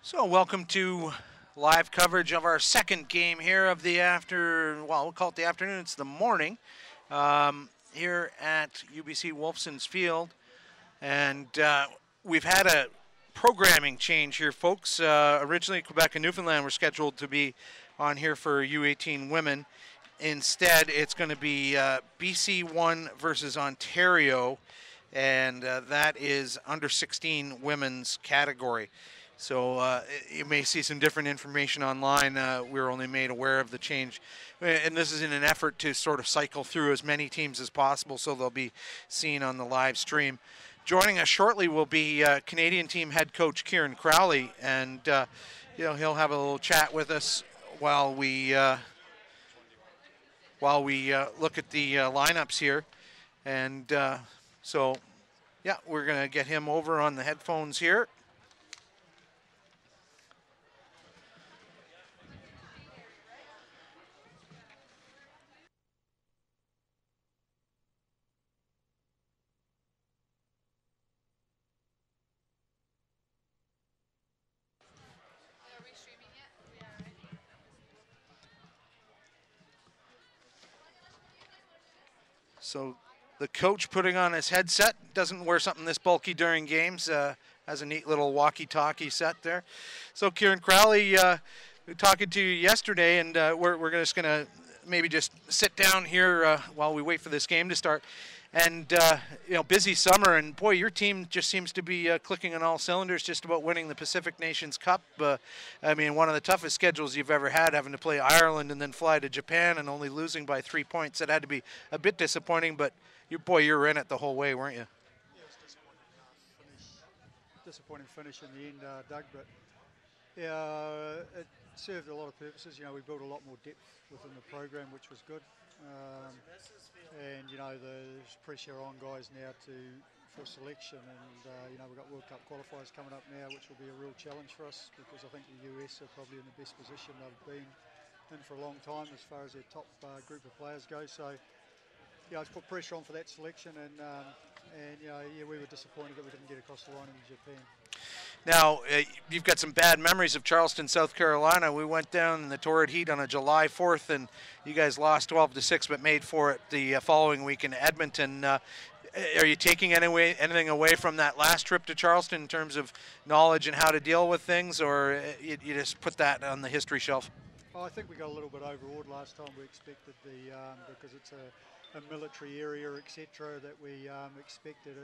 So welcome to live coverage of our second game here of the we'll call it the afternoon, it's the morning, here at UBC Wolfson's Field. And we've had a programming change here, folks. Originally, Quebec and Newfoundland were scheduled to be on here for U18 Women. Instead, it's going to be BC1 versus Ontario, and that is under 16 women's category. So you may see some different information online. We're only made aware of the change. And this is in an effort to sort of cycle through as many teams as possible so they'll be seen on the live stream. Joining us shortly will be Canadian team head coach Kieran Crowley, and he'll have a little chat with us while we look at the lineups here. And so, yeah, we're going to get him over on the headphones here. So the coach putting on his headset, doesn't wear something this bulky during games, has a neat little walkie-talkie set there. So Kieran Crowley, talking to you yesterday, and we're just going to maybe just sit down here while we wait for this game to start. And, busy summer, and boy, your team just seems to be clicking on all cylinders, just about winning the Pacific Nations Cup. One of the toughest schedules you've ever had, having to play Ireland and then fly to Japan and only losing by 3 points. That had to be a bit disappointing, but you were in it the whole way, weren't you? Yeah, it was disappointing finish in the end, Doug, but yeah, it served a lot of purposes. We built a lot more depth within the program, which was good. And there's pressure on guys now for selection, and we've got World Cup qualifiers coming up now, which will be a real challenge for us, because I think the US are probably in the best position they've been in for a long time as far as their top group of players go. So it's put pressure on for that selection, and we were disappointed that we didn't get across the line in Japan. Now, you've got some bad memories of Charleston, South Carolina. We went down in the torrid heat on a July 4th, and you guys lost 12-6, but made for it the following week in Edmonton. Are you taking anything away from that last trip to Charleston in terms of knowledge and how to deal with things, or you just put that on the history shelf? Well, I think we got a little bit overawed last time. We expected because it's a military area, etc., that we expected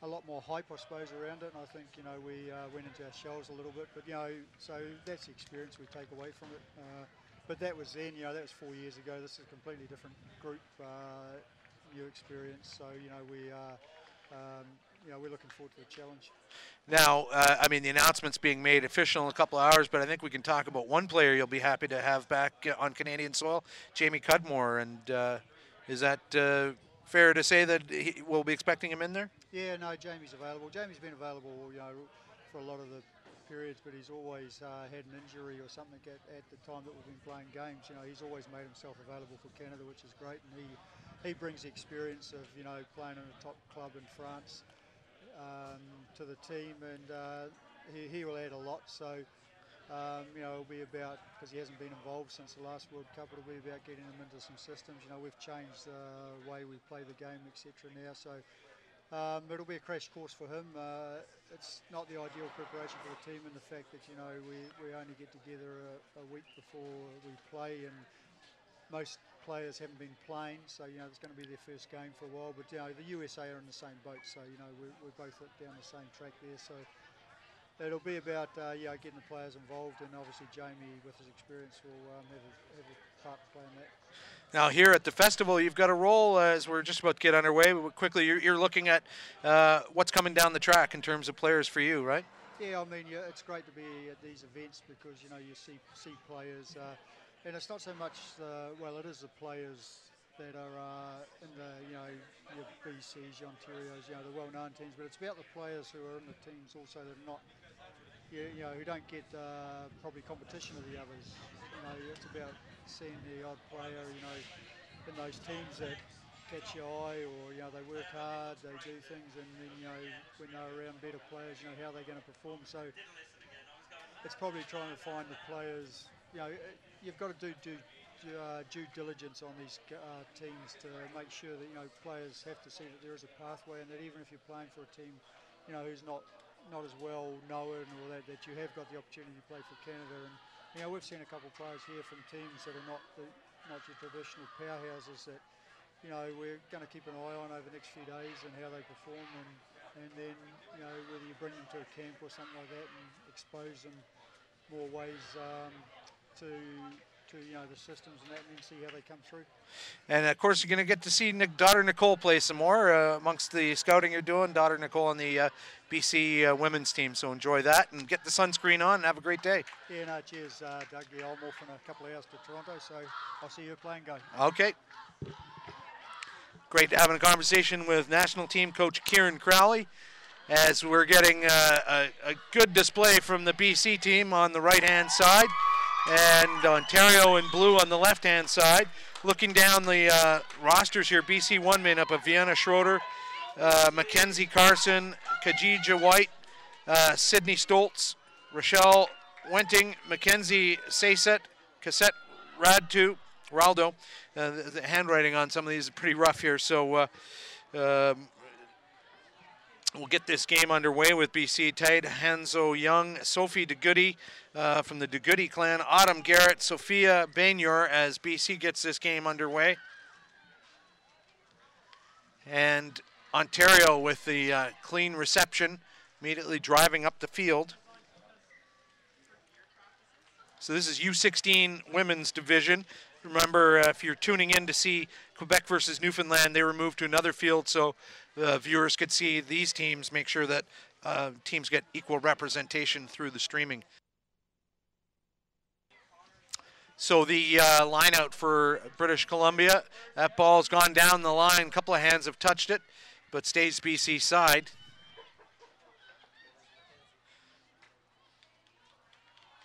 a lot more hype, I suppose, around it. And I think, we went into our shells a little bit. But, so that's the experience we take away from it. But that was then, that was 4 years ago. This is a completely different group, new experience. So, we're looking forward to the challenge. Now, the announcement's being made official in a couple of hours, but I think we can talk about one player you'll be happy to have back on Canadian soil, Jamie Cudmore. And is that fair to say that we'll be expecting him in there? Yeah, no, Jamie's available. Jamie's been available, for a lot of the periods, but he's always had an injury or something at the time that we've been playing games. He's always made himself available for Canada, which is great, and he brings the experience of playing in a top club in France to the team, and he will add a lot. So it'll be about, because he hasn't been involved since the last World Cup, it'll be about getting him into some systems. We've changed the way we play the game, etc. now, so it'll be a crash course for him. It's not the ideal preparation for the team, in the fact that we only get together a week before we play, and most players haven't been playing, so it's going to be their first game for a while. But the USA are in the same boat, so we're both down the same track there. So it'll be about getting the players involved, and obviously Jamie, with his experience, will have a part to play in that. Now here at the festival, you've got a role as we're just about to get underway. Quickly, you're looking at what's coming down the track in terms of players for you, right? Yeah, it's great to be at these events, because you see players, and it's not so much it is the players that are in the your BCs, your Ontarios, the well-known teams, but it's about the players who are in the teams also that are not, who don't get probably competition of the others. It's about seeing the odd player, in those teams that catch your eye, or they work hard, they do things, and then when they're around better players, how they're going to perform. So it's probably trying to find the players. You know, you've got to do due diligence on these teams to make sure that, you know, players have to see that there is a pathway, and that even if you're playing for a team, you know, who's not as well known or that you have got the opportunity to play for Canada. And you know, we've seen a couple of players here from teams that are not your traditional powerhouses that, you know, we're going to keep an eye on over the next few days and how they perform, and then, you know, whether you bring them to a camp or something like that and expose them more ways to you know, the systems and that, and then see how they come through. And of course, you're going to get to see daughter Nicole play some more amongst the scouting you're doing. Daughter Nicole on the BC women's team, so enjoy that and get the sunscreen on and have a great day. Yeah, no, cheers, Doug. Yeah, I'm off in a couple of hours to Toronto, so I'll see you playing go. Okay. Great having a conversation with national team coach Kieran Crowley, as we're getting a good display from the BC team on the right-hand side, and Ontario in blue on the left-hand side. Looking down the rosters here, BC 1 made up of Vienna Schroeder, Mackenzie Carson, Kajija White, Sydney Stoltz, Rochelle Wenting, Mackenzie Sayset, Cassette Raldo. The handwriting on some of these is pretty rough here, so we'll get this game underway with BC tight. Hanzo Young, Sophie DeGoody from the DeGoody clan, Autumn Garrett, Sophia Bainyor as BC gets this game underway. And Ontario with the clean reception, immediately driving up the field. So this is U16 Women's Division. Remember, if you're tuning in to see Quebec versus Newfoundland, they were moved to another field so the viewers could see these teams, make sure that teams get equal representation through the streaming. So the line out for British Columbia, that ball's gone down the line, a couple of hands have touched it, but stays BC side.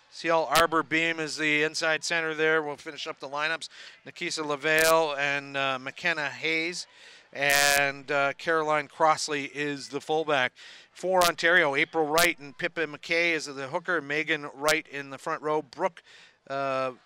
CL Arbor Beam is the inside center there. We'll finish up the lineups. Nikisa LaVale and McKenna Hayes. And Caroline Crossley is the fullback. For Ontario, April Wright and Pippa McKay is the hooker. Megan Wright in the front row. Brooke Beaufryer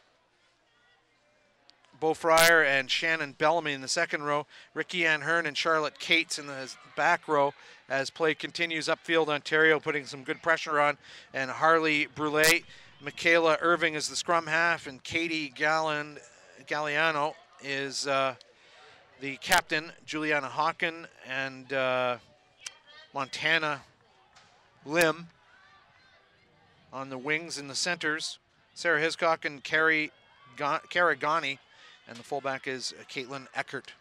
and Shannon Bellamy in the second row. Ricky Ann Hearn and Charlotte Cates in the back row as play continues upfield. Ontario putting some good pressure on. And Harley Brule. Michaela Irving is the scrum half, and Katie Galliano is the captain. Juliana Hawken and Montana Lim on the wings and the centers. Sarah Hiscock and Kara Ghani, and the fullback is Caitlin Eckert.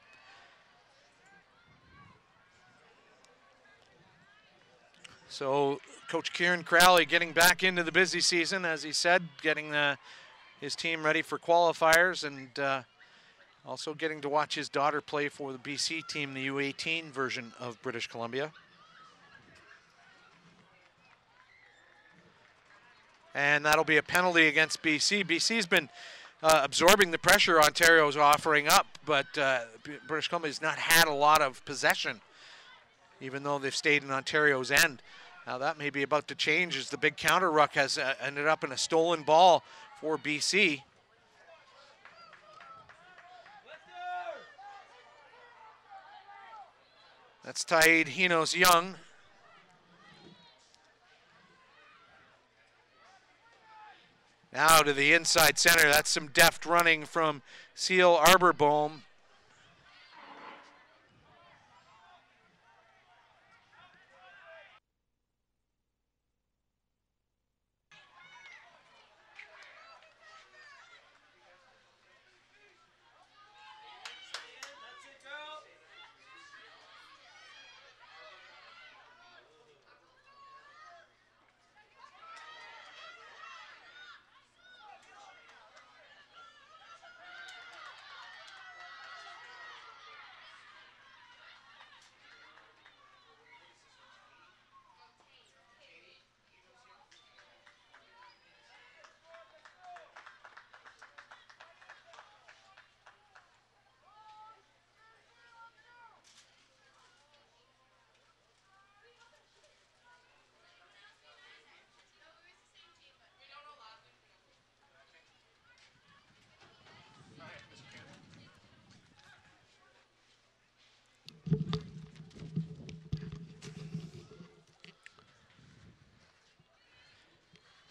So Coach Kieran Crowley getting back into the busy season, as he said, getting his team ready for qualifiers, and also getting to watch his daughter play for the BC team, the U18 version of British Columbia. And that'll be a penalty against BC. BC's been absorbing the pressure Ontario's offering up, but British Columbia's not had a lot of possession, even though they've stayed in Ontario's end. Now that may be about to change as the big counter ruck has ended up in a stolen ball for BC. That's Taid Hinos Young. Now to the inside center. That's some deft running from Seal Arborbohm.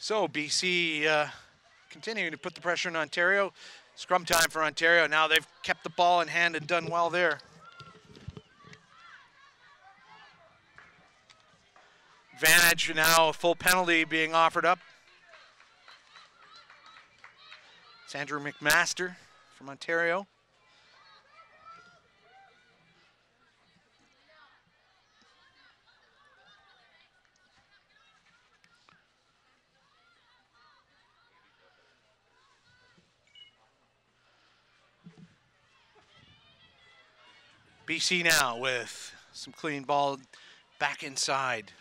So BC continuing to put the pressure on Ontario. Scrum time for Ontario. Now they've kept the ball in hand and done well there. Advantage now, a full penalty being offered up. It's Andrew McMaster from Ontario. BC now with some clean ball back inside.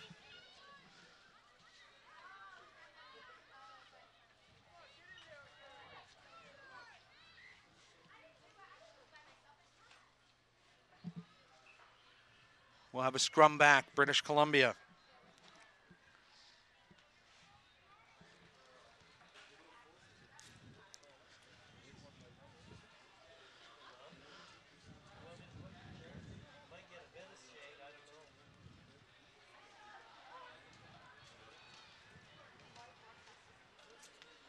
We'll have a scrum back, British Columbia.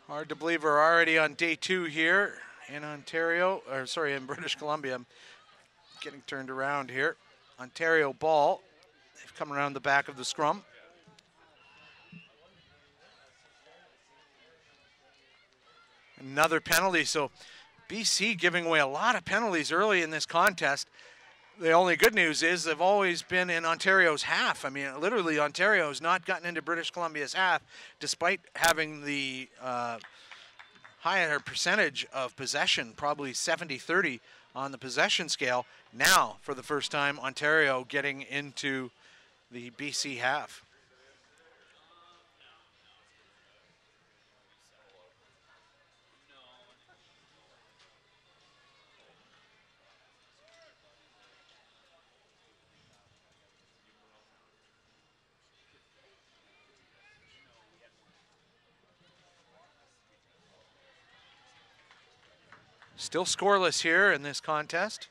Hard to believe we're already on day 2 here in Ontario, or sorry, in British Columbia. I'm getting turned around here. Ontario ball. They've come around the back of the scrum. Another penalty, so BC giving away a lot of penalties early in this contest. The only good news is they've always been in Ontario's half. I mean, literally, Ontario has not gotten into British Columbia's half, despite having the higher percentage of possession, probably 70-30 on the possession scale. Now, for the first time, Ontario getting into the BC half. Still scoreless here in this contest.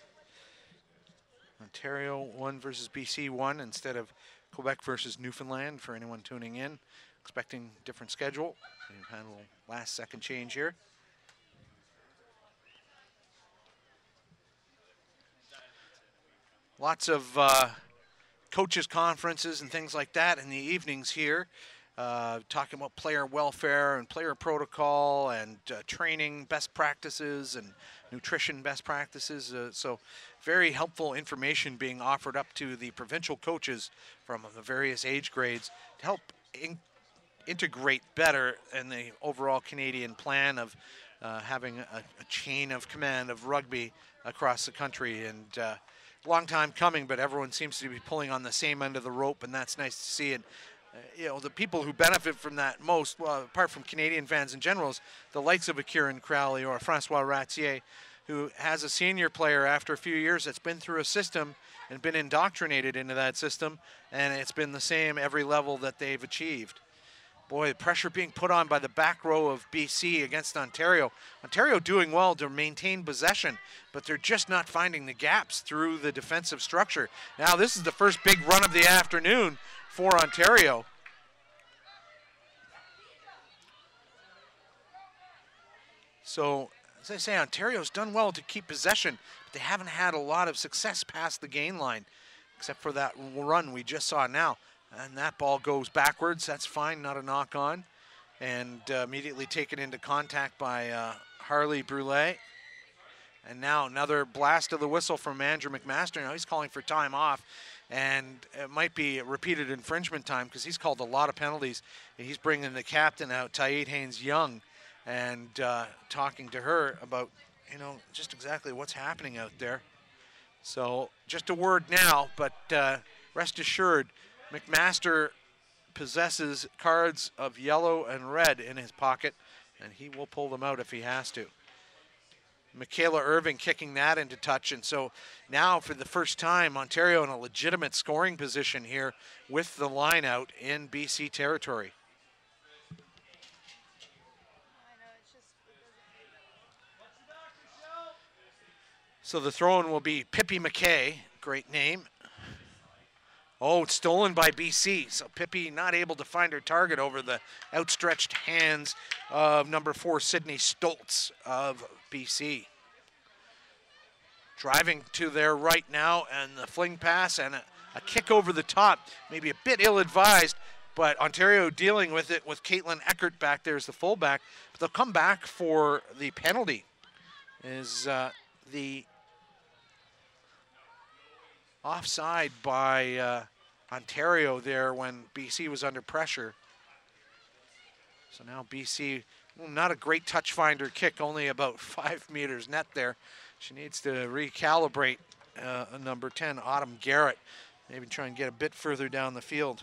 Ontario 1 versus BC 1 instead of Quebec versus Newfoundland for anyone tuning in. Expecting different schedule. We've had a little last second change here. Lots of coaches conferences and things like that in the evenings here. Talking about player welfare and player protocol and training best practices and nutrition best practices. So very helpful information being offered up to the provincial coaches from the various age grades to help integrate better in the overall Canadian plan of having a chain of command of rugby across the country. And long time coming, but everyone seems to be pulling on the same end of the rope, and that's nice to see. And you know, the people who benefit from that most, well, apart from Canadian fans in general, is the likes of a Kieran Crowley or a Francois Ratier, who has a senior player after a few years that's been through a system and been indoctrinated into that system, and it's been the same every level that they've achieved. Boy, the pressure being put on by the back row of BC against Ontario. Ontario doing well to maintain possession, but they're just not finding the gaps through the defensive structure. Now, this is the first big run of the afternoon for Ontario. So, as I say, Ontario's done well to keep possession, but they haven't had a lot of success past the gain line, except for that run we just saw now. And that ball goes backwards. That's fine, not a knock on. And immediately taken into contact by Harley Brule. And now another blast of the whistle from Andrew McMaster. Now he's calling for time off. And it might be repeated infringement time because he's called a lot of penalties. And he's bringing the captain out, Taid Haynes-Young, and talking to her about, you know, just exactly what's happening out there. So just a word now, but rest assured, McMaster possesses cards of yellow and red in his pocket, and he will pull them out if he has to. Michaela Irving kicking that into touch, and so now for the first time, Ontario in a legitimate scoring position here with the line out in BC territory. So the throw-in will be Pippi McKay, great name. Oh, it's stolen by BC. So Pippi not able to find her target over the outstretched hands of number 4, Sydney Stoltz of BC. Driving to their right now, and the fling pass and a kick over the top. Maybe a bit ill-advised, but Ontario dealing with it with Caitlin Eckert back there as the fullback. But they'll come back for the penalty. Is the offside by Ontario there when BC was under pressure. So now BC, not a great touch finder kick, only about 5 meters net there. She needs to recalibrate number 10, Autumn Garrett. Maybe try and get a bit further down the field.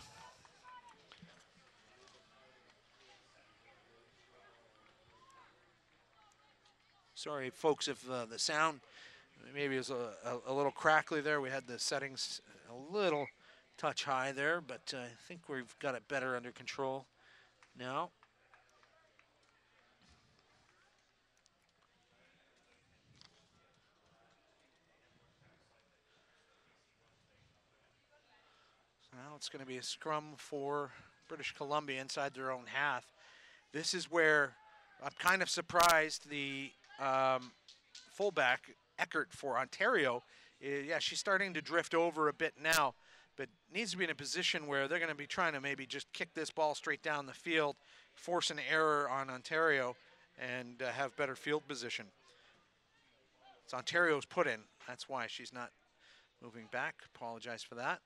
Sorry, folks, if the sound maybe is a little crackly there. We had the settings a little touch high there, but I think we've got it better under control now. Now it's going to be a scrum for British Columbia inside their own half. This is where I'm kind of surprised the fullback, Eckert, for Ontario. Yeah, she's starting to drift over a bit now, but needs to be in a position where they're going to be trying to maybe just kick this ball straight down the field, force an error on Ontario, and have better field position. It's Ontario's put in. That's why she's not moving back. Apologize for that.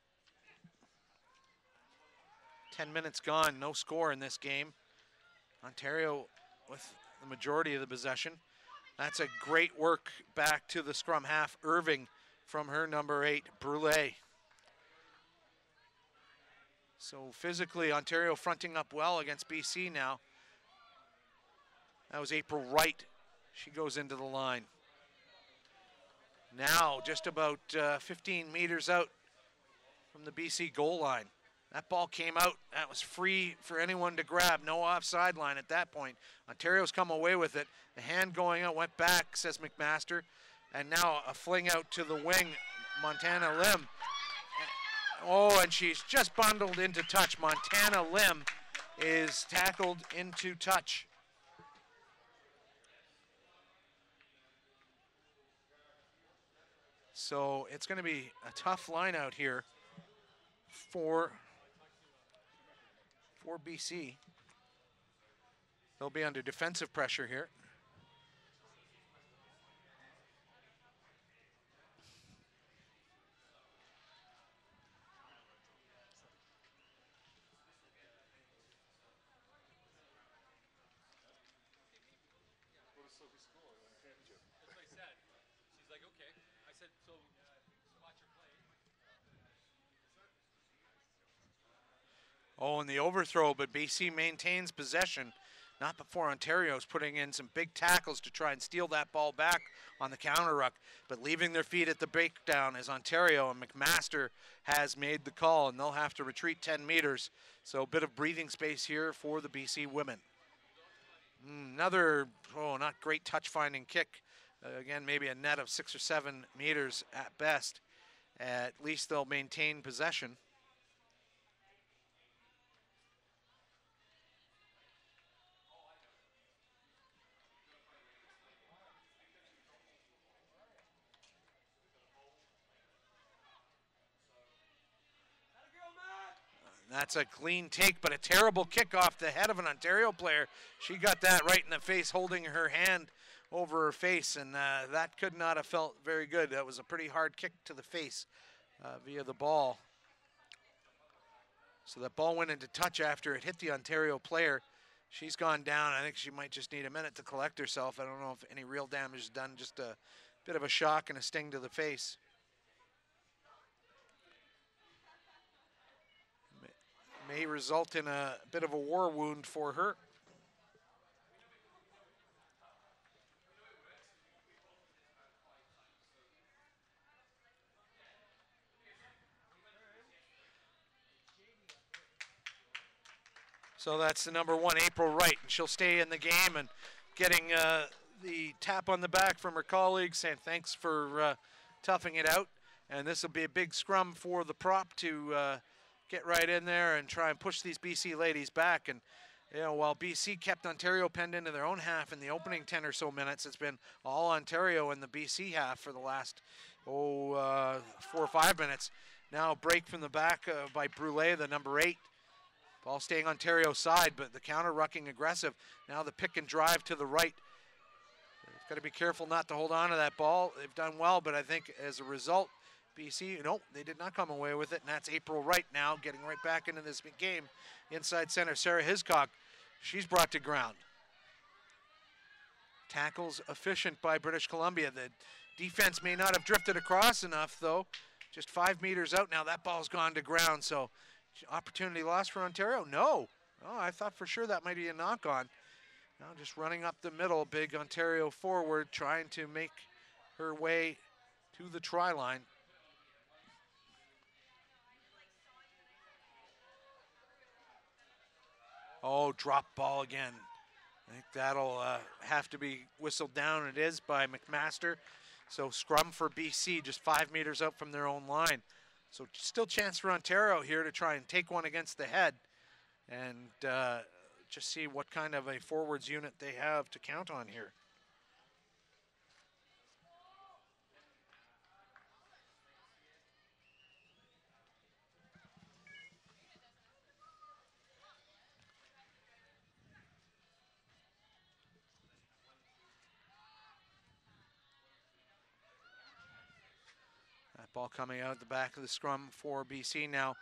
10 minutes gone, no score in this game. Ontario with the majority of the possession. That's a great work back to the scrum half, Irving, from her number 8, Brule. So physically, Ontario fronting up well against BC now. That was April Wright. She goes into the line. Now just about 15 meters out from the BC goal line. That ball came out. That was free for anyone to grab. No offside line at that point. Ontario's come away with it. The hand going out went back, says McMaster. And now a fling out to the wing, Montana Lim. Oh, and she's just bundled into touch. Montana Lim is tackled into touch. So it's going to be a tough line out here for BC. They'll be under defensive pressure here. Oh, and the overthrow, but BC maintains possession. Not before Ontario's putting in some big tackles to try and steal that ball back on the counter ruck, but leaving their feet at the breakdown as Ontario and McMaster has made the call, and they'll have to retreat 10 meters. So a bit of breathing space here for the BC women. Another, not great touch-finding kick. Again, maybe a net of 6 or 7 meters at best. At least they'll maintain possession. That's a clean take, but a terrible kick off the head of an Ontario player. She got that right in the face, holding her hand over her face, and that could not have felt very good. That was a pretty hard kick to the face via the ball. So that ball went into touch after it hit the Ontario player. She's gone down. I think she might just need a minute to collect herself. I don't know if any real damage is done, just a bit of a shock and a sting to the face. May result in a bit of a war wound for her. So that's the number 1, April Wright, and she'll stay in the game, and getting the tap on the back from her colleagues saying thanks for toughing it out. And this will be a big scrum for the prop to get right in there and try and push these BC ladies back. And while BC kept Ontario penned into their own half in the opening 10 or so minutes, it's been all Ontario in the BC half for the last 4 or 5 minutes. Now a break from the back by Brule, the number 8. Ball staying Ontario side, but the counter rucking aggressive. Now the pick and drive to the right. Got to be careful not to hold on to that ball. They've done well, but I think as a result, BC, nope, they did not come away with it, and that's April Wright now getting right back into this game. Inside center, Sarah Hiscock, she's brought to ground. Tackles efficient by British Columbia. The defense may not have drifted across enough, though. Just 5 meters out now, that ball's gone to ground, so opportunity lost for Ontario? No. Oh, I thought for sure that might be a knock-on. Now just running up the middle, big Ontario forward, trying to make her way to the try line. Oh, drop ball again. I think that'll have to be whistled down. It is by McMaster. So scrum for BC, just 5 meters out from their own line. So still chance for Ontario here to try and take one against the head and just see what kind of a forwards unit they have to count on here. That ball coming out the back of the scrum for BC now.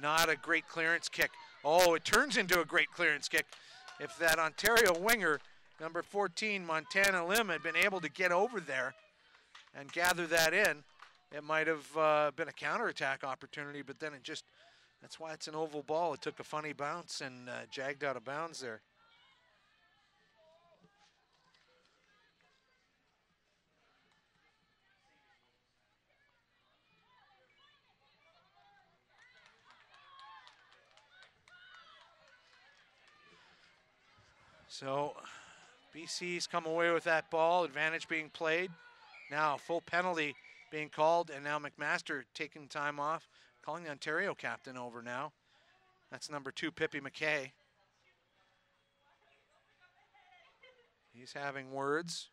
Not a great clearance kick. Oh, it turns into a great clearance kick. If that Ontario winger, number 14, Montana Lim, had been able to get over there and gather that in, it might have been a counterattack opportunity, but then that's why it's an oval ball. It took a funny bounce and jagged out of bounds there. So BC's come away with that ball, advantage being played. Now full penalty being called, and now McMaster taking time off, calling the Ontario captain over now. That's number 2, Pippi McKay. He's having words.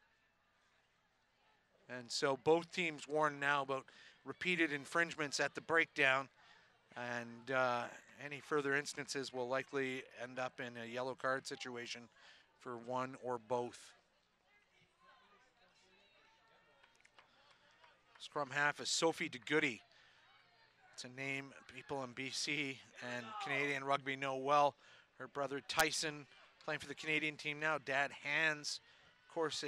And so both teams warned now about repeated infringements at the breakdown, and any further instances will likely end up in a yellow card situation for one or both. Scrum half is Sophie DeGoody. It's a name people in BC and Canadian rugby know well. Her brother Tyson playing for the Canadian team now. Dad Hans, of course,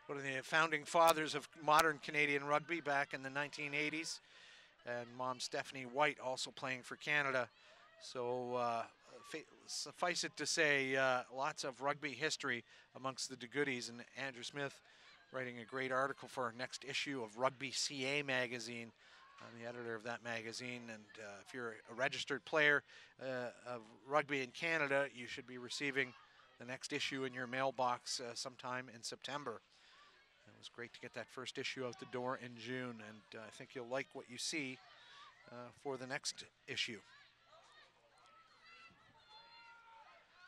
one of the founding fathers of modern Canadian rugby back in the 1980s. And mom Stephanie White also playing for Canada. So suffice it to say, lots of rugby history amongst the DeGoodies, and Andrew Smith writing a great article for our next issue of Rugby CA magazine. I'm the editor of that magazine, and if you're a registered player of rugby in Canada, you should be receiving the next issue in your mailbox sometime in September. It was great to get that first issue out the door in June, and I think you'll like what you see for the next issue.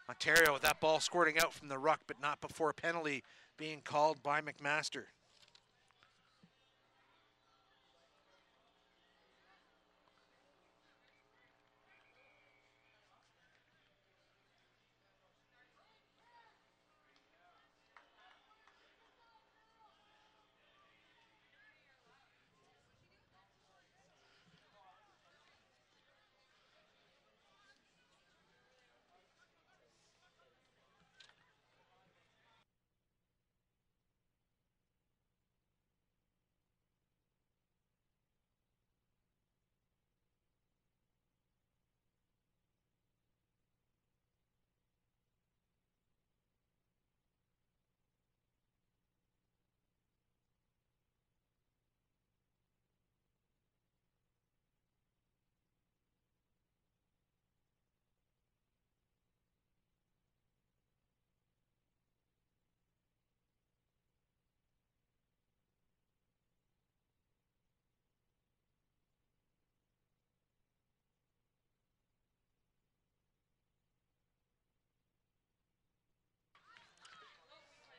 Ontario with that ball squirting out from the ruck, but not before a penalty being called by McMaster.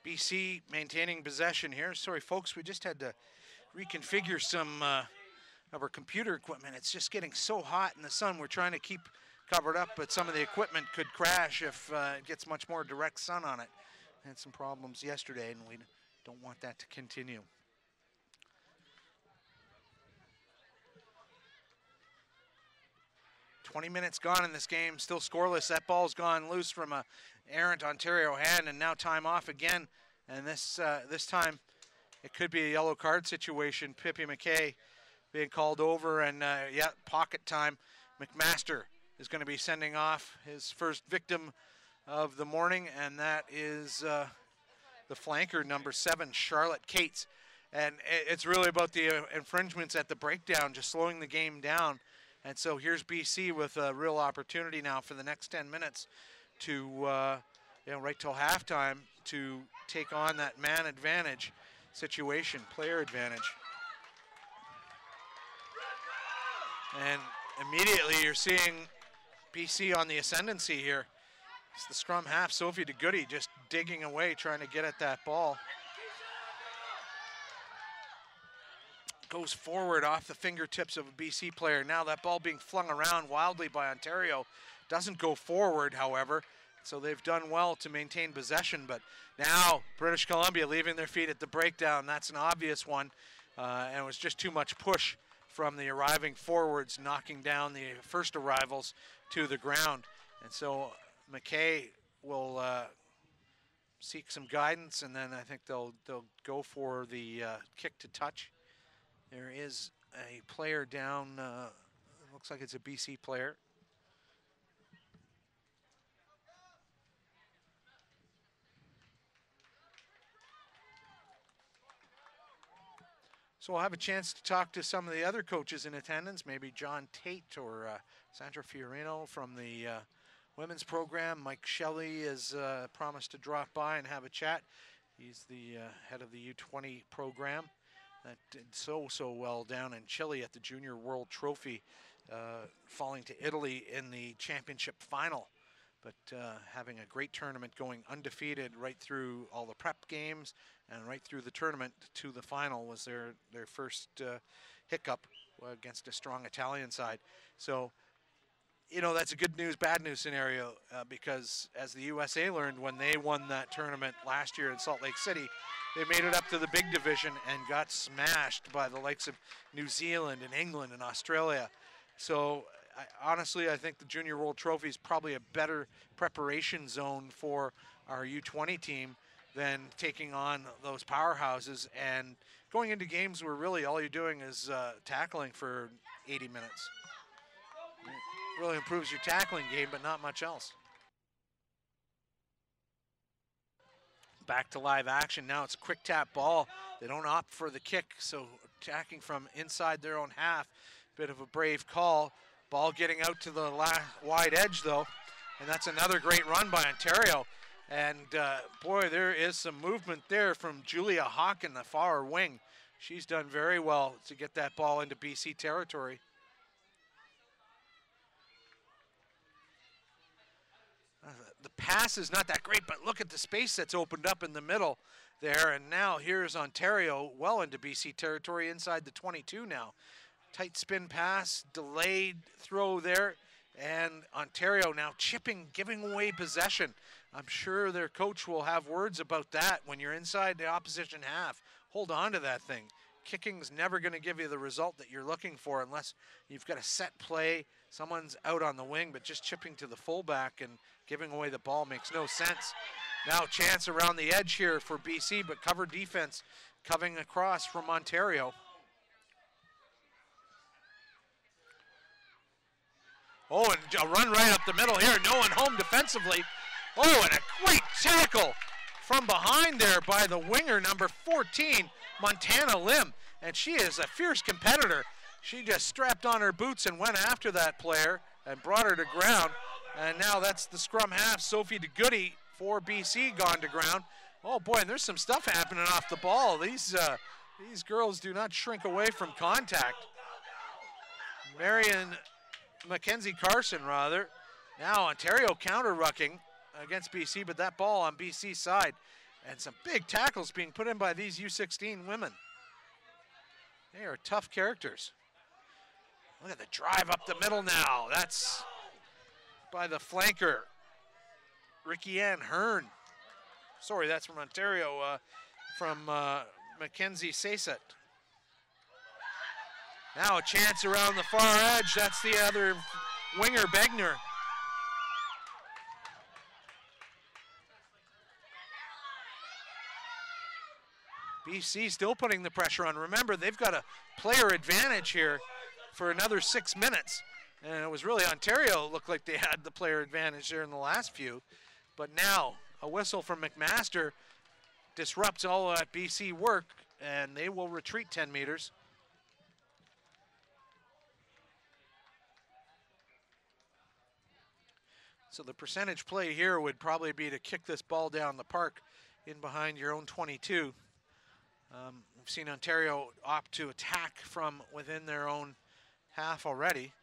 BC maintaining possession here. Sorry, folks, we just had to reconfigure some of our computer equipment. It's just getting so hot in the sun. We're trying to keep covered up, but some of the equipment could crash if it gets much more direct sun on it. Had some problems yesterday, and we don't want that to continue. "20 minutes gone in this game, still scoreless. That ball's gone loose from a errant Ontario hand, and now time off again. And this time, it could be a yellow card situation. Pippi McKay being called over, and yeah, pocket time. McMaster is going to be sending off his first victim of the morning, and that is the flanker, number 7, Charlotte Cates. And it's really about the infringements at the breakdown, just slowing the game down. And so here's BC with a real opportunity now for the next 10 minutes to, right till halftime, to take on that man advantage situation, player advantage. And immediately you're seeing BC on the ascendancy here. It's the scrum half, Sophie DeGoody, just digging away, trying to get at that ball. Goes forward off the fingertips of a BC player. Now that ball being flung around wildly by Ontario. Doesn't go forward, however. So they've done well to maintain possession, but now British Columbia leaving their feet at the breakdown. That's an obvious one, and it was just too much push from the arriving forwards, knocking down the first arrivals to the ground. And so McKay will seek some guidance, and then I think they'll go for the kick to touch. There is a player down, looks like it's a BC player. So we'll have a chance to talk to some of the other coaches in attendance, maybe John Tate or Sandra Fiorino from the women's program. Mike Shelley has promised to drop by and have a chat. He's the head of the U20 program that did so well down in Chile at the Junior World Trophy, falling to Italy in the championship final. But having a great tournament, going undefeated right through all the prep games and right through the tournament to the final was their first hiccup against a strong Italian side. So, that's a good news, bad news scenario because as the USA learned when they won that tournament last year in Salt Lake City, they made it up to the big division and got smashed by the likes of New Zealand and England and Australia. So honestly, I think the Junior World Trophy is probably a better preparation zone for our U20 team than taking on those powerhouses and going into games where really all you're doing is tackling for 80 minutes. It really improves your tackling game, but not much else. Back to live action. Now it's a quick tap ball. They don't opt for the kick, so attacking from inside their own half. Bit of a brave call. Ball getting out to the wide edge, though, and that's another great run by Ontario. And boy, there is some movement there from Julia Hawk in the far wing. She's done very well to get that ball into BC territory. The pass is not that great, but look at the space that's opened up in the middle there. And now here's Ontario well into BC territory inside the 22 now. Tight spin pass, delayed throw there, and Ontario now chipping, giving away possession. I'm sure their coach will have words about that when you're inside the opposition half. Hold on to that thing. Kicking's never going to give you the result that you're looking for unless you've got a set play, someone's out on the wing, but just chipping to the fullback and giving away the ball makes no sense. Now chance around the edge here for BC, but cover defense coming across from Ontario. Oh, and a run right up the middle here. No one home defensively. Oh, and a great tackle from behind there by the winger, number 14, Montana Lim. And she is a fierce competitor. She just strapped on her boots and went after that player and brought her to ground. And now that's the scrum half, Sophie DeGoody for BC, gone to ground. Oh boy, and there's some stuff happening off the ball. These girls do not shrink away from contact. Mackenzie Carson, rather. Now Ontario counter-rucking against BC, but that ball on BC's side. And some big tackles being put in by these U16 women. They are tough characters. Look at the drive up the middle now. That's by the flanker, Ricky Ann Hearn. Sorry, that's from Ontario, from Mackenzie Sasset. Now a chance around the far edge. That's the other winger, Begner. BC still putting the pressure on. Remember, they've got a player advantage here for another 6 minutes. And it was really Ontario looked like they had the player advantage there in the last few. But now a whistle from McMaster disrupts all that BC work, and they will retreat 10 meters. So the percentage play here would probably be to kick this ball down the park in behind your own 22. We've seen Ontario opt to attack from within their own half already.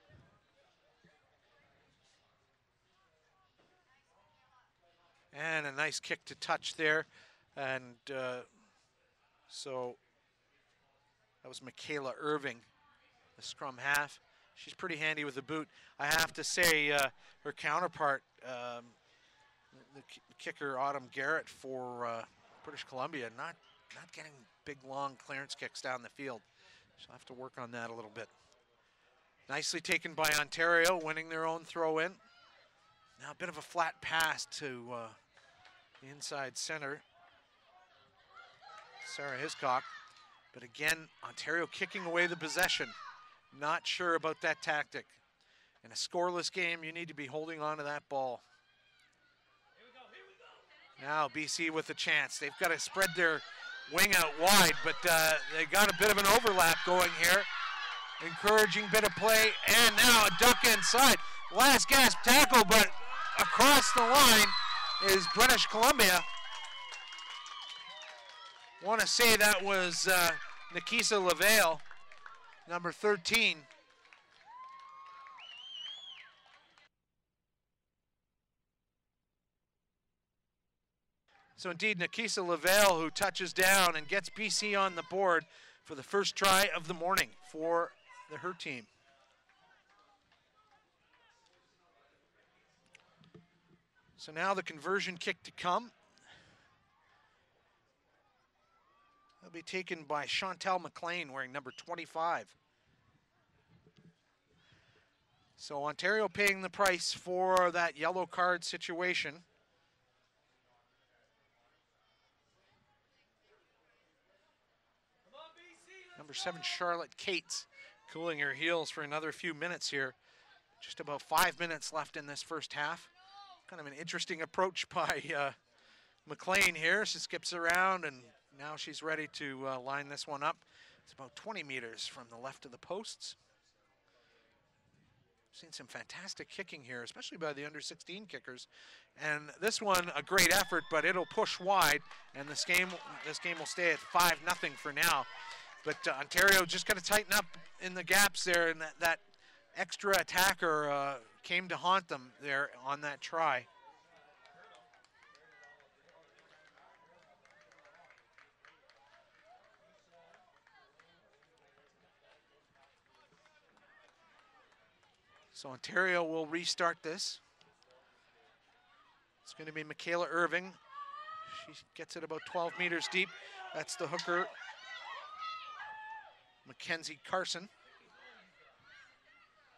And a nice kick to touch there. And so that was Michaela Irving, the scrum half. She's pretty handy with the boot. I have to say her counterpart, the kicker Autumn Garrett for British Columbia, not getting big, long clearance kicks down the field. She'll have to work on that a little bit. Nicely taken by Ontario, winning their own throw in. Now a bit of a flat pass to the inside center, Sarah Hiscock. But again, Ontario kicking away the possession. Not sure about that tactic. In a scoreless game, you need to be holding on to that ball. Now BC with a chance. They've got to spread their wing out wide, but they got a bit of an overlap going here. Encouraging bit of play, and now a duck inside. Last gasp tackle, but across the line is British Columbia. Want to say that was Nikisa LaVale, number 13. So indeed, Nikisa LaVale, who touches down and gets BC on the board for the first try of the morning for her team. So now the conversion kick to come. It'll be taken by Chantel McLean, wearing number 25. So Ontario paying the price for that yellow card situation. Number 7, Charlotte Cates, cooling her heels for another few minutes here. Just about 5 minutes left in this first half. Kind of an interesting approach by McLean here. She skips around, and now she's ready to line this one up. It's about 20 meters from the left of the posts. Seen some fantastic kicking here, especially by the under-16 kickers. And this one, a great effort, but it'll push wide, and this game will stay at 5-0 for now. But Ontario just got to tighten up in the gaps there, and that extra attacker came to haunt them there on that try. So Ontario will restart this. It's going to be Michaela Irving. She gets it about 12 meters deep. That's the hooker, Mackenzie Carson.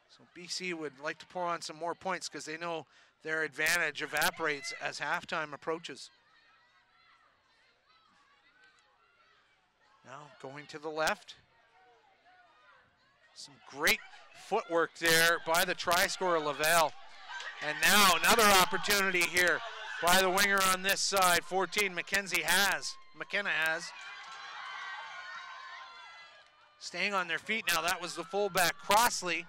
So BC would like to pour on some more points because they know their advantage evaporates as halftime approaches. Now going to the left. Some great footwork there by the try scorer LaVale. And now another opportunity here by the winger on this side, 14, McKenna has. Staying on their feet now, that was the fullback Crossley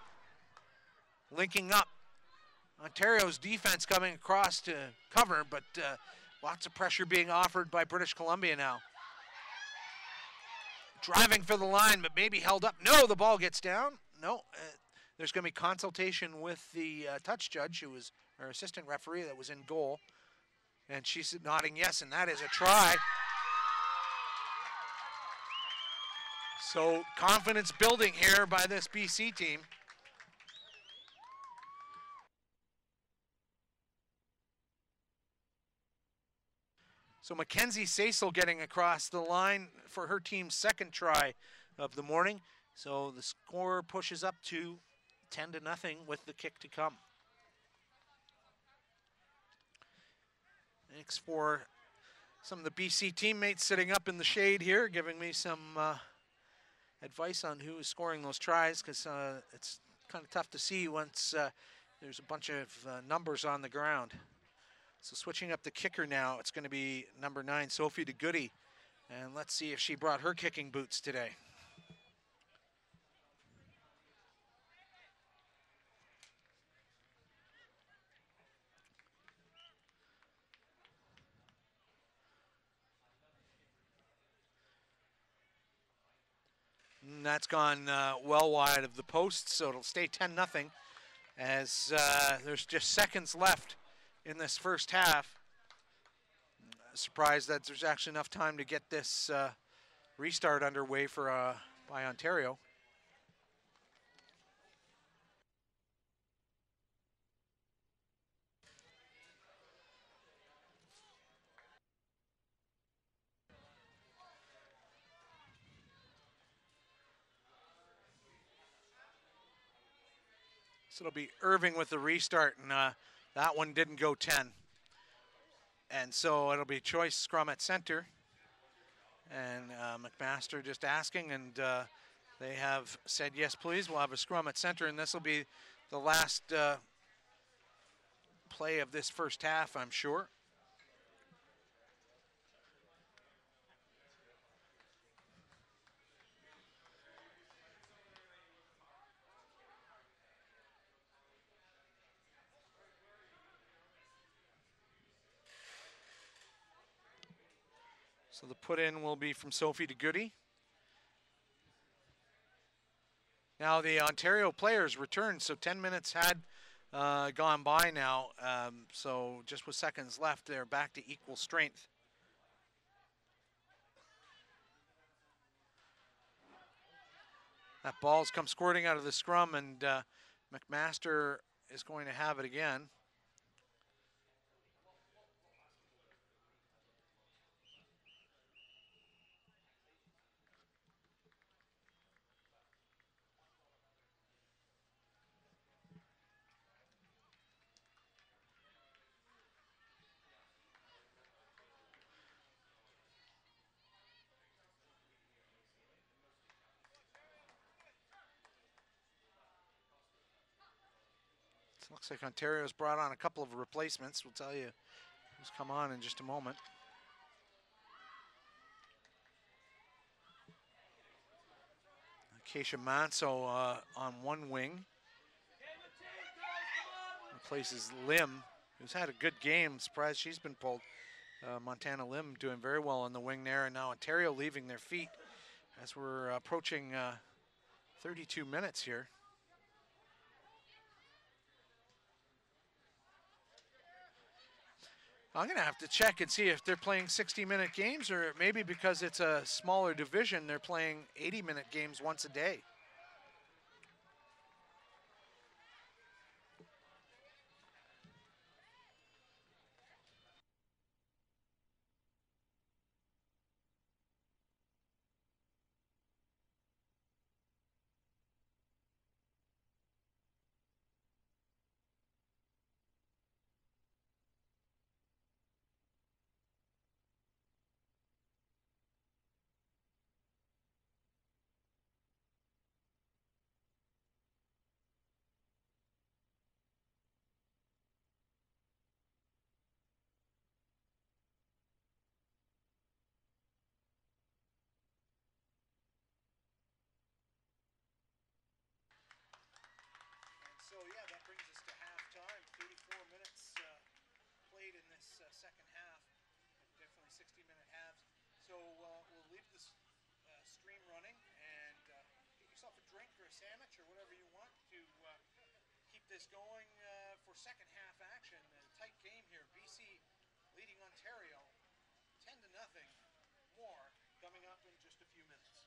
linking up. Ontario's defense coming across to cover, but lots of pressure being offered by British Columbia now. Driving for the line, but maybe held up. No, the ball gets down. No, there's going to be consultation with the touch judge, who was our assistant referee that was in goal. And she's nodding yes, and that is a try. So confidence building here by this BC team. So Mackenzie Cecil getting across the line for her team's second try of the morning. So the score pushes up to 10-0 with the kick to come. Thanks for some of the BC teammates sitting up in the shade here, giving me some advice on who is scoring those tries, because it's kind of tough to see once there's a bunch of numbers on the ground. So switching up the kicker now, it's going to be number 9, Sophie DeGoody. And let's see if she brought her kicking boots today. And that's gone well wide of the post, so it'll stay 10-0 as there's just seconds left in this first half. Surprised that there's actually enough time to get this restart underway for by Ontario. So it'll be Irving with the restart, and that one didn't go 10. And so it'll be choice scrum at center. And McMaster just asking, and they have said, yes, please, we'll have a scrum at center, and this will be the last play of this first half, I'm sure. So the put in will be from Sophie DeGoody. Now the Ontario players return, so 10 minutes had gone by now. So just with seconds left, they're back to equal strength. That ball's come squirting out of the scrum, and McMaster is going to have it again. It looks like Ontario's brought on a couple of replacements. We'll tell you who's come on in just a moment. Keisha Manso on one wing. Replaces Lim, who's had a good game. Surprised she's been pulled. Montana Lim doing very well on the wing there. And now Ontario leaving their feet as we're approaching 32 minutes here. I'm going to have to check and see if they're playing 60-minute games, or maybe because it's a smaller division, they're playing 80-minute games once a day. So yeah, that brings us to halftime. 34 minutes played in this second half. Definitely 60-minute halves. So we'll leave this stream running and get yourself a drink or a sandwich or whatever you want to keep this going for second half action. A tight game here. BC leading leading Ontario 10-0 more coming up in just a few minutes.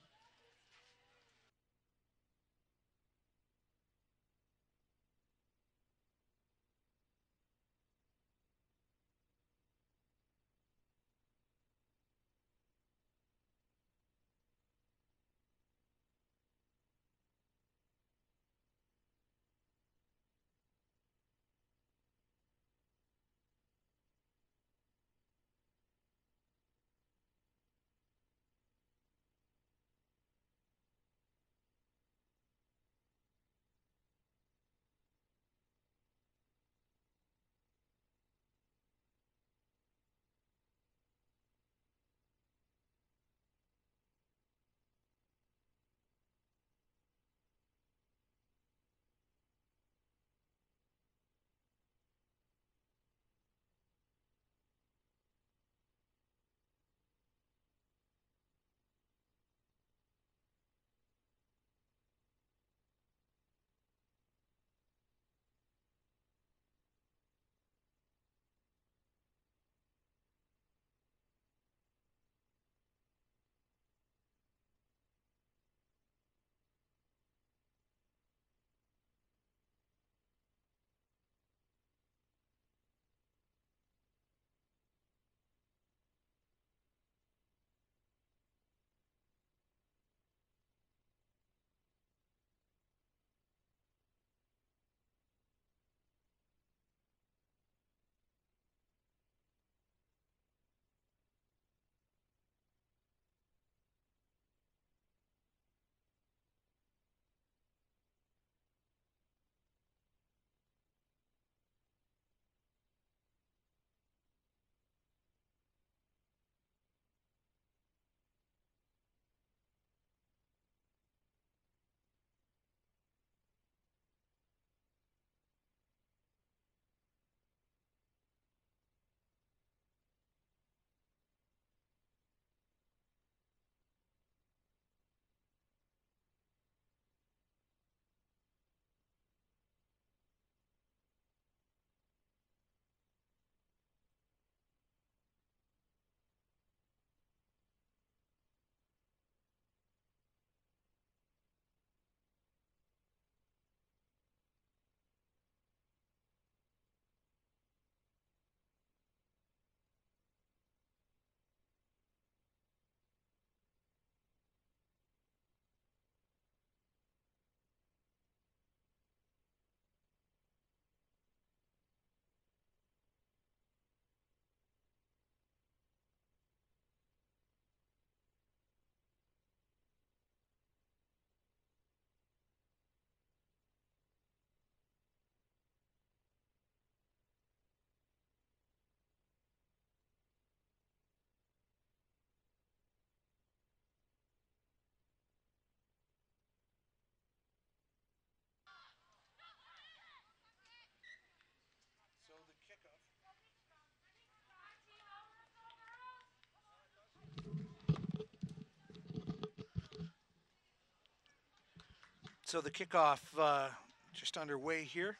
So the kickoff. So the kickoff just underway here.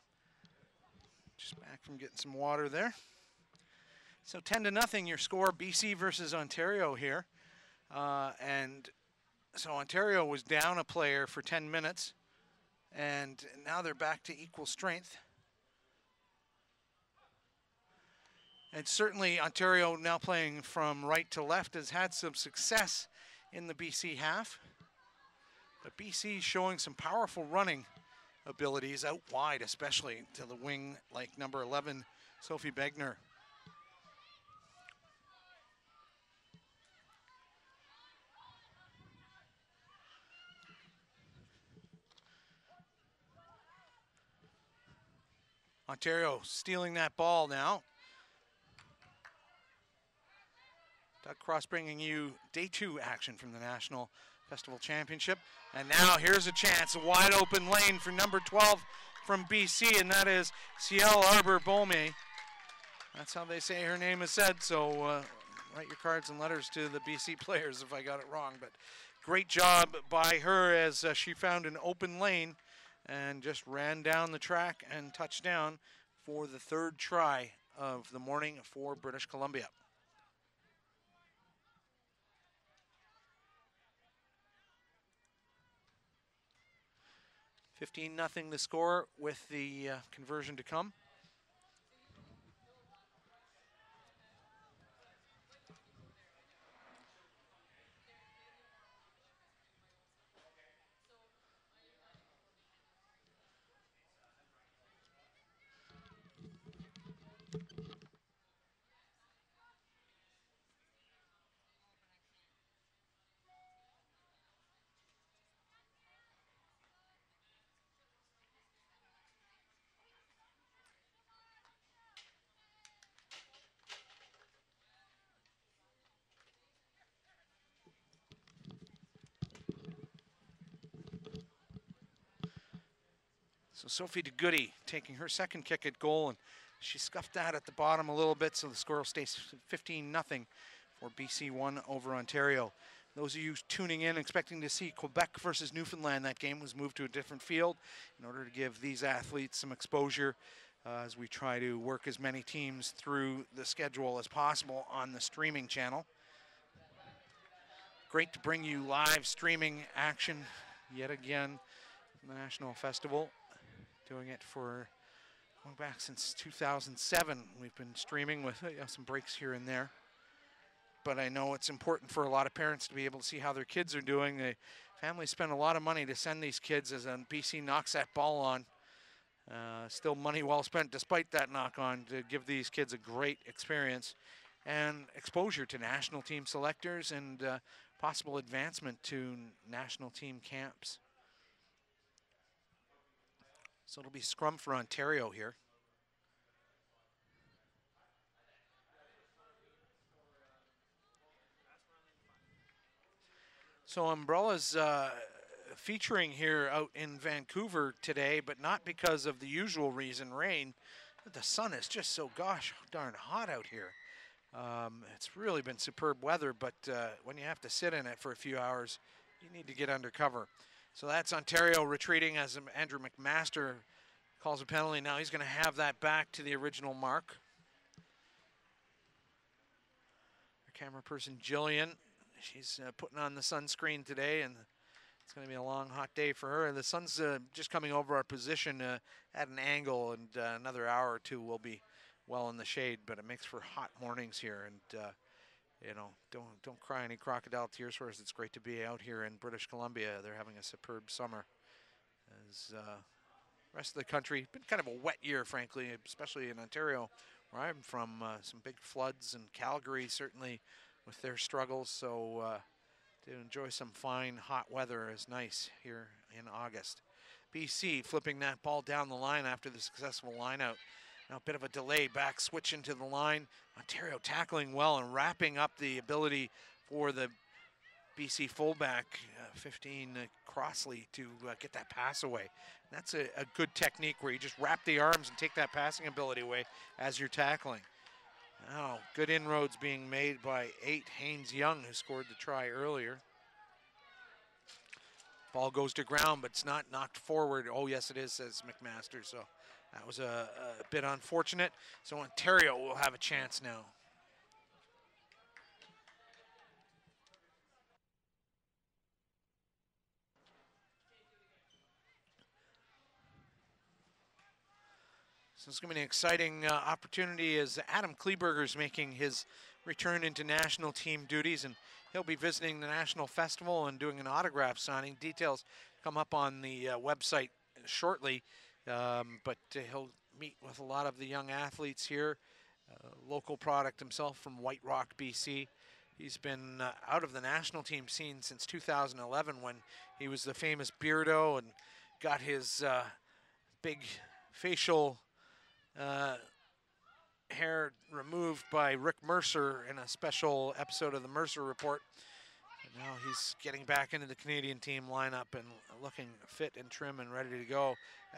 Just back from getting some water there. So 10-0 your score, BC versus Ontario here. And so Ontario was down a player for 10 minutes. And now they're back to equal strength. And certainly Ontario, now playing from right to left, has had some success in the BC half. But BC showing some powerful running abilities out wide, especially to the wing like number 11, Sophie Begner. Ontario stealing that ball now. Doug Cross bringing you day 2 action from the National Festival Championship. And now here's a chance, a wide open lane for number 12 from BC, and that is Ciel Arbor-Bome. That's how they say her name is said, so write your cards and letters to the BC players if I got it wrong. But great job by her as she found an open lane and just ran down the track and touched down for the 3rd try of the morning for British Columbia. 15-0 the score with the conversion to come. So Sophie DeGoody taking her second kick at goal, and she scuffed that at the bottom a little bit, so the score will stay 15-0 for BC 1 over Ontario. Those of you tuning in expecting to see Quebec versus Newfoundland, that game was moved to a different field in order to give these athletes some exposure as we try to work as many teams through the schedule as possible on the streaming channel. Great to bring you live streaming action yet again from the National Festival. Doing it for going back since 2007. We've been streaming with some breaks here and there. But I know it's important for a lot of parents to be able to see how their kids are doing. The families spend a lot of money to send these kids as BC knocks that ball on. Still money well spent despite that knock on to give these kids a great experience and exposure to national team selectors and possible advancement to national team camps. So it'll be scrum for Ontario here. So Umbrella's featuring here out in Vancouver today, but not because of the usual reason, rain. The sun is just so gosh darn hot out here. It's really been superb weather, but when you have to sit in it for a few hours, you need to get under cover. So that's Ontario retreating as Andrew McMaster calls a penalty. Now he's going to have that back to the original mark. Our camera person, Jillian, she's putting on the sunscreen today, and it's going to be a long, hot day for her. And the sun's just coming over our position at an angle, and another hour or two we'll be well in the shade. But it makes for hot mornings here, and you know, don't cry any crocodile tears for us. It's great to be out here in British Columbia. They're having a superb summer. As rest of the country, been kind of a wet year, frankly, especially in Ontario, where I'm from. Some big floods, and Calgary certainly with their struggles. So to enjoy some fine hot weather is nice here in August. BC flipping that ball down the line after the successful line out. Now a bit of a delay back, switch into the line. Ontario tackling well and wrapping up the ability for the BC fullback, 15 Crossley, to get that pass away. And that's a good technique where you just wrap the arms and take that passing ability away as you're tackling. Now, good inroads being made by 8 Haynes Young, who scored the try earlier. Ball goes to ground, but it's not knocked forward. Oh, yes, it is, says McMaster. So that was a bit unfortunate. So Ontario will have a chance now. So it's going to be an exciting opportunity as Adam Kleberger's making his return into national team duties, and he'll be visiting the National Festival and doing an autograph signing. Details come up on the website shortly, but he'll meet with a lot of the young athletes here. Local product himself from White Rock, BC. He's been out of the national team scene since 2011 when he was the famous Beardo and got his big facial hair removed by Rick Mercer in a special episode of the Mercer Report. And now he's getting back into the Canadian team lineup and looking fit and trim and ready to go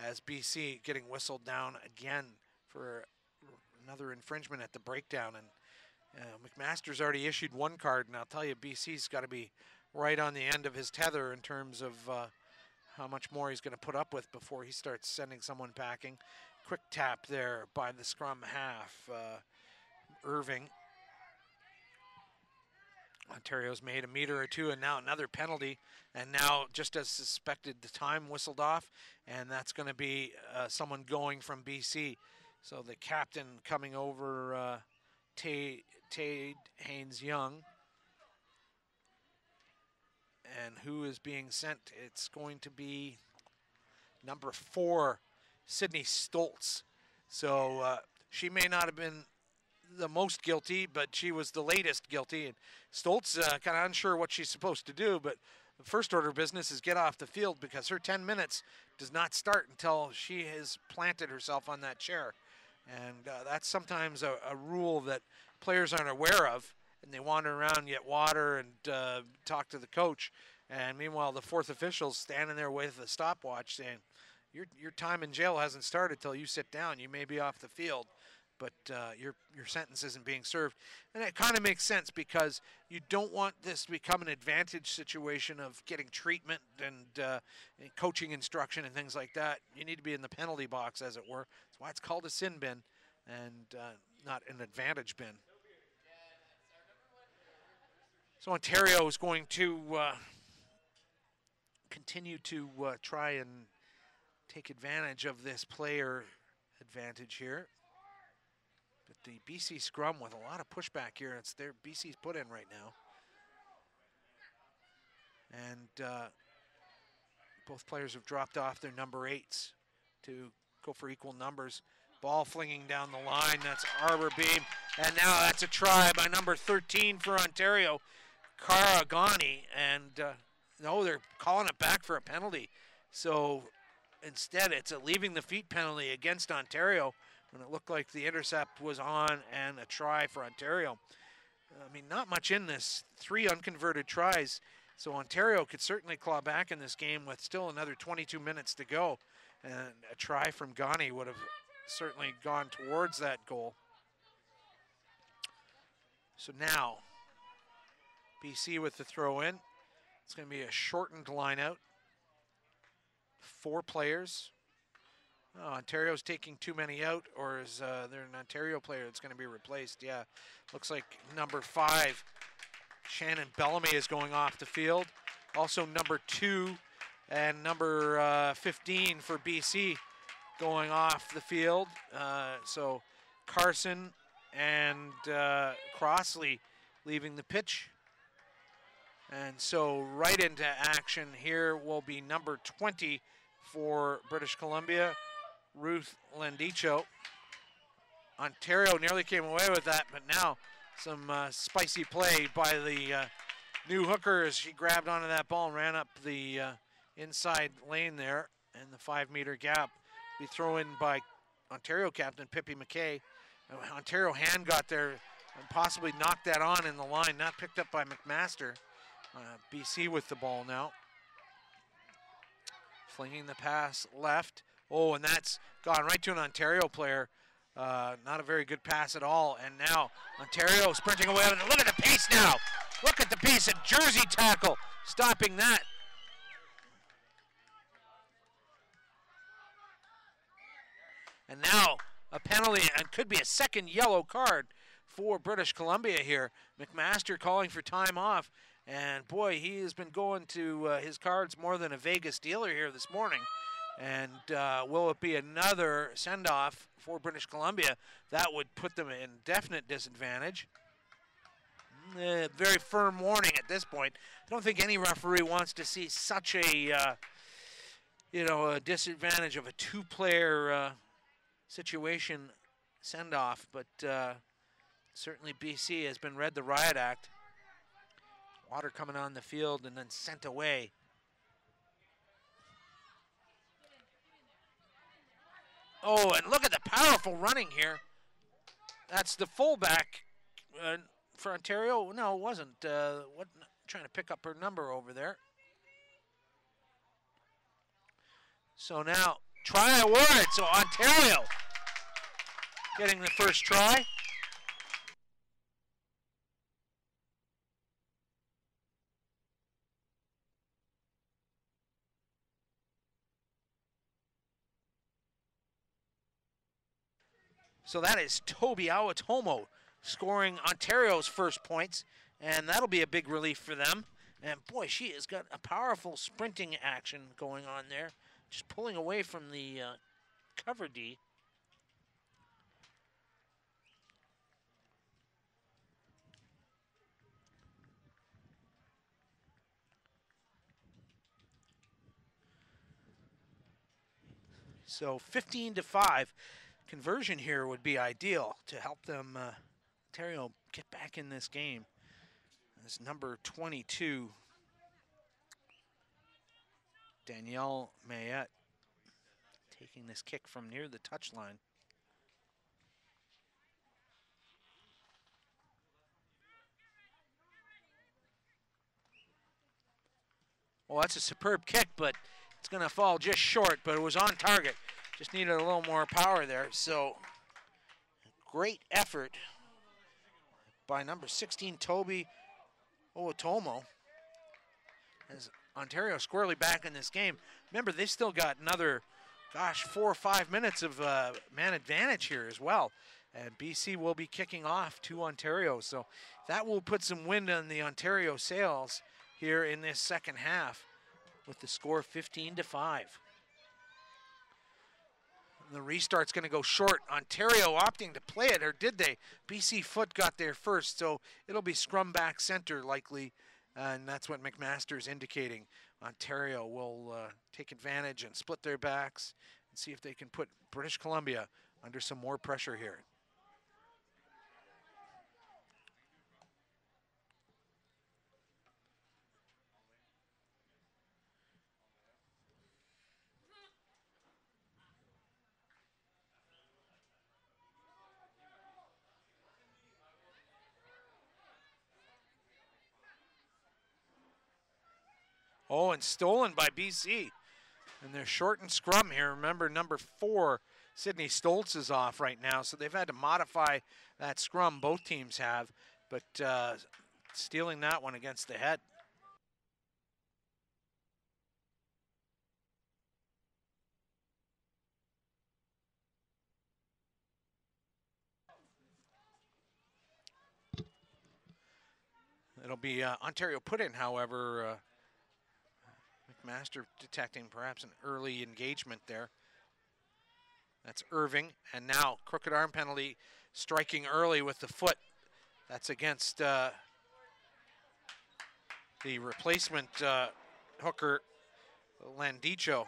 as BC getting whistled down again for another infringement at the breakdown. And McMaster's already issued 1 card, and I'll tell you, BC's got to be right on the end of his tether in terms of how much more he's going to put up with before he starts sending someone packing. quick tap there by the scrum half, Irving. Ontario's made a meter or two, and now another penalty. And now, just as suspected, the time whistled off, and that's going to be someone going from BC. So the captain coming over, Tade Haynes-Young. And who is being sent? It's going to be number 4, Sydney Stoltz. So she may not have been the most guilty, but she was the latest guilty. And Stoltz kind of unsure what she's supposed to do, but the first order of business is get off the field, because her 10 minutes does not start until she has planted herself on that chair. And that's sometimes a rule that players aren't aware of, and they wander around, get water, and talk to the coach. And meanwhile, the fourth official's standing there with a stopwatch saying, your time in jail hasn't started till you sit down. You may be off the field, but your sentence isn't being served. And it kind of makes sense, because you don't want this to become an advantage situation of getting treatment and coaching instruction and things like that. You need to be in the penalty box, as it were. That's why it's called a sin bin and not an advantage bin. So Ontario is going to continue to try and take advantage of this player advantage here. But the BC scrum with a lot of pushback here. It's their BC's put in right now. And both players have dropped off their number 8s to go for equal numbers. Ball flinging down the line. That's Arbor Beam. And now that's a try by number 13 for Ontario, Cara Ghani. And no, they're calling it back for a penalty. So instead, it's a leaving the feet penalty against Ontario, when it looked like the intercept was on, and a try for Ontario. I mean, not much in this. 3 unconverted tries. So Ontario could certainly claw back in this game with still another 22 minutes to go. And a try from Ghani would have certainly gone towards that goal. So now, BC with the throw in. It's going to be a shortened line out. 4 players. Oh, Ontario's taking too many out, or is there an Ontario player that's going to be replaced? Yeah, looks like number 5, Shannon Bellamy, is going off the field. Also number 2 and number 15 for BC going off the field. So Carson and Crossley leaving the pitch. And so right into action here will be number 20 for British Columbia, Ruth Landicho. Ontario nearly came away with that, but now some spicy play by the new hooker as she grabbed onto that ball and ran up the inside lane there, and the 5-meter gap be thrown in by Ontario captain Pippi McKay. Ontario hand got there and possibly knocked that on in the line, not picked up by McMaster. BC with the ball now. Flinging the pass left. Oh, and that's gone right to an Ontario player. Not a very good pass at all. And now Ontario sprinting away. Look at the pace now. Look at the pace. A jersey tackle stopping that. And now a penalty, and could be a second yellow card for British Columbia here. McMaster calling for time off. And boy, he has been going to his cards more than a Vegas dealer here this morning. And will it be another send-off for British Columbia? That would put them in definite disadvantage. Very firm warning at this point. I don't think any referee wants to see such a, a disadvantage of a 2-player situation send-off. But certainly BC has been read the riot act. Water coming on the field and then sent away. Oh, and look at the powerful running here. That's the fullback for Ontario. No, it wasn't. Trying to pick up her number over there. So now, try awarded. So Ontario getting the first try. So that is Toby Awatomo scoring Ontario's first points, and that'll be a big relief for them. And boy, she has got a powerful sprinting action going on there, just pulling away from the cover D. So 15-5 conversion here would be ideal to help them, Ontario, get back in this game. As number 22, Danielle Mayette, taking this kick from near the touchline. Well, that's a superb kick, but it's going to fall just short, but it was on target. Just needed a little more power there. So great effort by number 16, Toby Awatomo, as Ontario squarely back in this game. Remember, they still got another, 4 or 5 minutes of man advantage here as well. And BC will be kicking off to Ontario. So that will put some wind on the Ontario sails here in this second half with the score 15-5. The restart's going to go short. Ontario opting to play it, or did they? BC foot got there first, so it'll be scrum back center likely, and that's what McMaster's indicating. Ontario will take advantage and split their backs and see if they can put British Columbia under some more pressure here. Oh, and stolen by BC. And they're shortened scrum here. Remember, number 4, Sydney Stoltz, is off right now, so they've had to modify that scrum. Both teams have, but stealing that one against the head. It'll be Ontario put in, however. McMaster detecting perhaps an early engagement there. That's Irving, and now crooked arm penalty, striking early with the foot. That's against the replacement hooker, Landicho,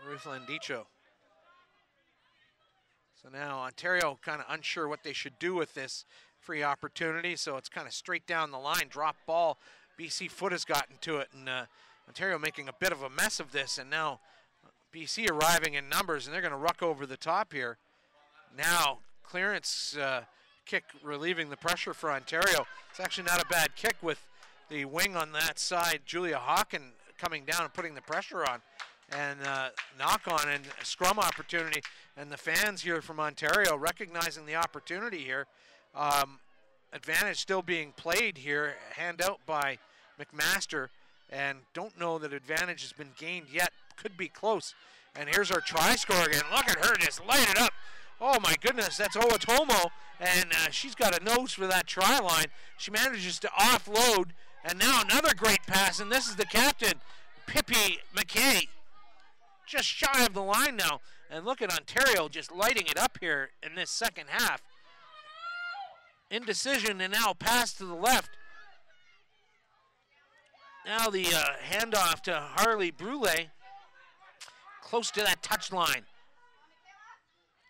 Ruth Landicho. So now Ontario kind of unsure what they should do with this free opportunity, so it's kind of straight down the line, drop ball. BC foot has gotten to it, and Ontario making a bit of a mess of this, and now BC arriving in numbers, and they're going to ruck over the top here. Now, clearance kick relieving the pressure for Ontario. It's actually not a bad kick with the wing on that side. Julia Hawken coming down and putting the pressure on. And knock on and scrum opportunity. And the fans here from Ontario recognizing the opportunity here. Advantage still being played here, hand out by McMaster. And don't know that advantage has been gained yet. Could be close. And here's our try score again. Look at her just light it up. Oh my goodness, that's Owatomo. And she's got a nose for that try line. She manages to offload. And now another great pass. And this is the captain, Pippi McKay. Just shy of the line now. And look at Ontario just lighting it up here in this second half. Indecision, and now pass to the left. Now the handoff to Harley Brule, close to that touch line.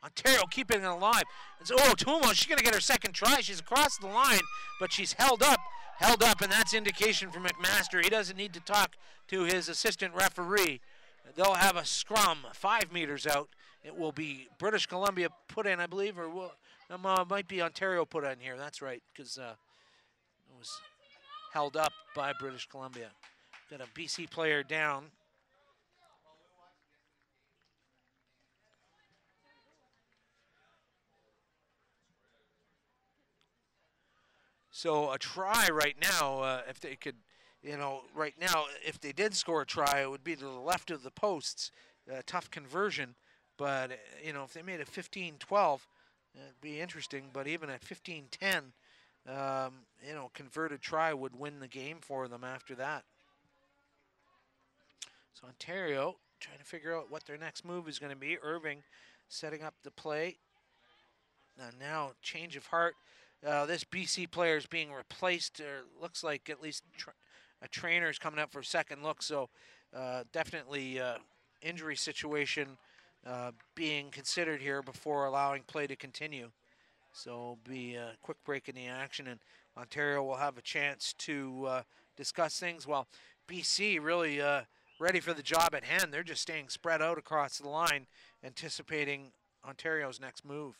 Ontario keeping it alive. It's Owatomo, she's going to get her second try. She's across the line, but she's held up, and that's indication for McMaster. He doesn't need to talk to his assistant referee. They'll have a scrum 5 meters out. It will be British Columbia put in, I believe, or might be Ontario put in here. That's right, because it was held up by British Columbia. Got a BC player down. So a try right now, if they could, right now, if they did score a try, it would be to the left of the posts. Tough conversion, but, if they made it 15-12, It'd be interesting, but even at 15-10, you know, converted try would win the game for them after that. So Ontario trying to figure out what their next move is going to be. Irving setting up the play. Now change of heart. This BC player is being replaced. Looks like at least a trainer is coming up for a second look. So definitely injury situation being considered here before allowing play to continue. So be a quick break in the action, and Ontario will have a chance to discuss things. Well, BC really ready for the job at hand. They're just staying spread out across the line, anticipating Ontario's next move.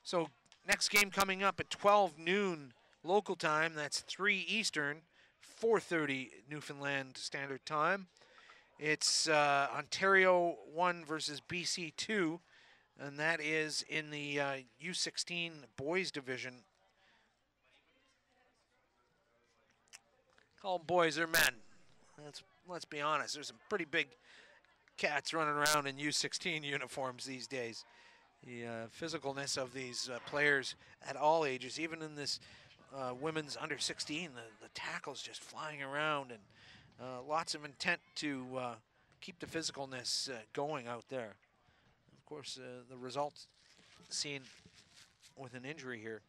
So next game coming up at 12 noon local time. That's 3 Eastern, 4:30 Newfoundland Standard Time. It's Ontario 1 versus BC 2, and that is in the U16 boys division. Call them boys or men. Let's be honest. There's some pretty big cats running around in U16 uniforms these days. The physicalness of these players at all ages, even in this women's under 16, the tackles just flying around, and lots of intent to keep the physicalness going out there. Of course, the result seen with an injury here.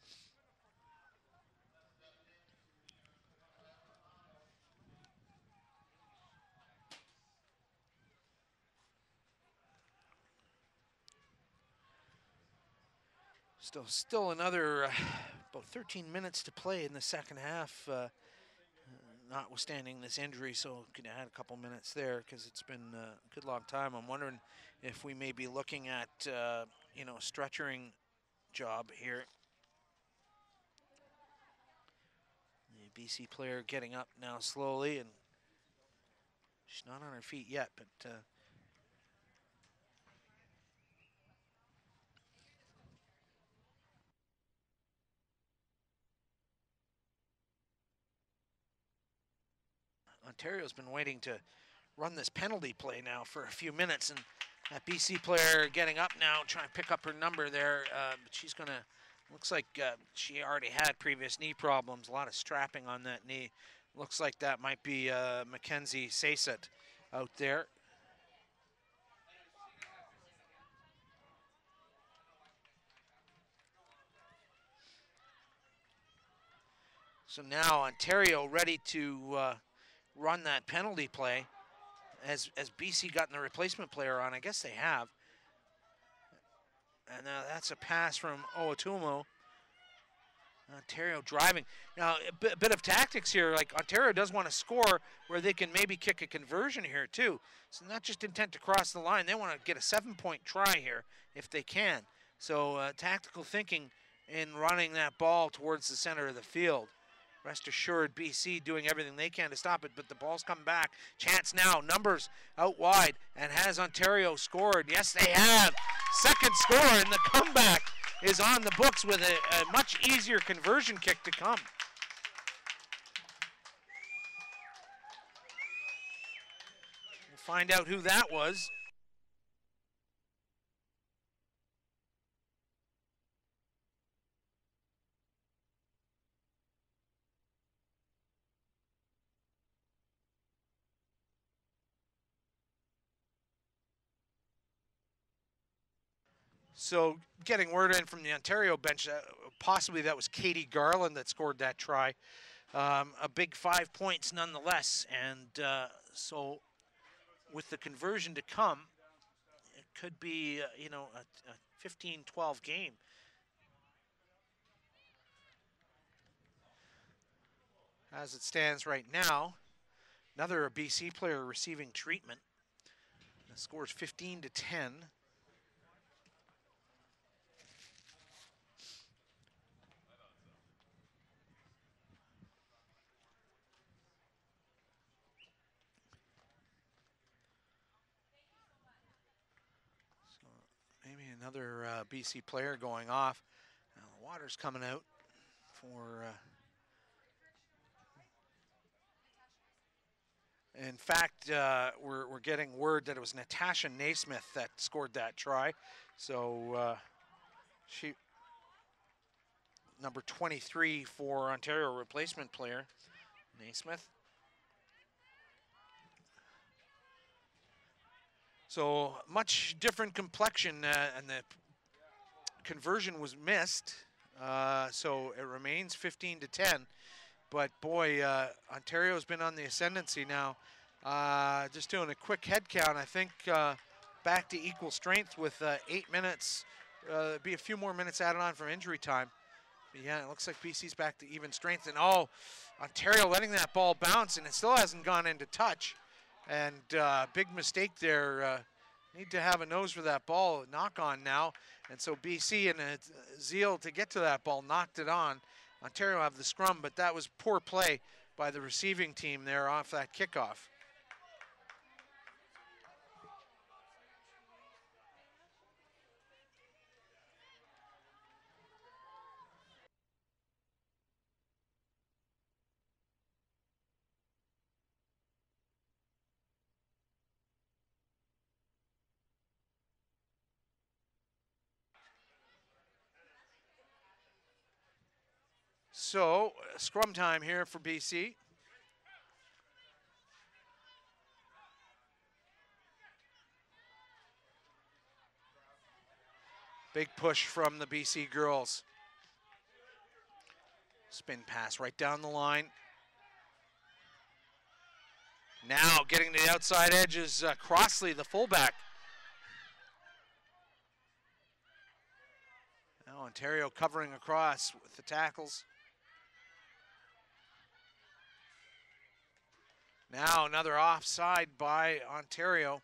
Still another about 13 minutes to play in the second half, notwithstanding this injury, so could add a couple minutes there because it's been a good long time. I'm wondering if we may be looking at, you know, a stretchering job here. The BC player getting up now slowly, and she's not on her feet yet, but Ontario's been waiting to run this penalty play now for a few minutes, and that BC player getting up now, trying to pick up her number there, but she's going to, looks like she already had previous knee problems, a lot of strapping on that knee. Looks like that might be Mackenzie Sasset out there. So now Ontario ready to run that penalty play. As BC gotten the replacement player on, I guess they have. And now that's a pass from Oatumo. Ontario driving. Now, a bit of tactics here. Like, Ontario does want to score where they can maybe kick a conversion here, too. So not just intent to cross the line. They want to get a 7-point try here if they can. So tactical thinking in running that ball towards the center of the field. Rest assured, BC doing everything they can to stop it, but the ball's come back. Chance now, numbers out wide, and has Ontario scored? Yes, they have. Second score, and the comeback is on the books with a much easier conversion kick to come. We'll find out who that was. So getting word in from the Ontario bench, possibly that was Katie Garland that scored that try. A big 5 points nonetheless. And so with the conversion to come, it could be, you know, a 15-12 game. As it stands right now, another BC player receiving treatment. The score is 15-10. Maybe another BC player going off. Now the water's coming out for... in fact, we're getting word that it was Natasha Naismith that scored that try. So Number 23 for Ontario, replacement player, Naismith. So much different complexion, and the conversion was missed. So it remains 15-10. But boy, Ontario's been on the ascendancy now. Just doing a quick head count, I think back to equal strength with 8 minutes. Be a few more minutes added on from injury time. But yeah, it looks like BC's back to even strength. And oh, Ontario letting that ball bounce, and it still hasn't gone into touch. And big mistake there. Need to have a nose for that ball. Knock on now. And so BC, in a zeal to get to that ball, knocked it on. Ontario have the scrum, but that was poor play by the receiving team there off that kickoff. So, scrum time here for BC. Big push from the BC girls. Spin pass right down the line. Now getting to the outside edge is Crossley, the fullback. Now Ontario covering across with the tackles. Now another offside by Ontario.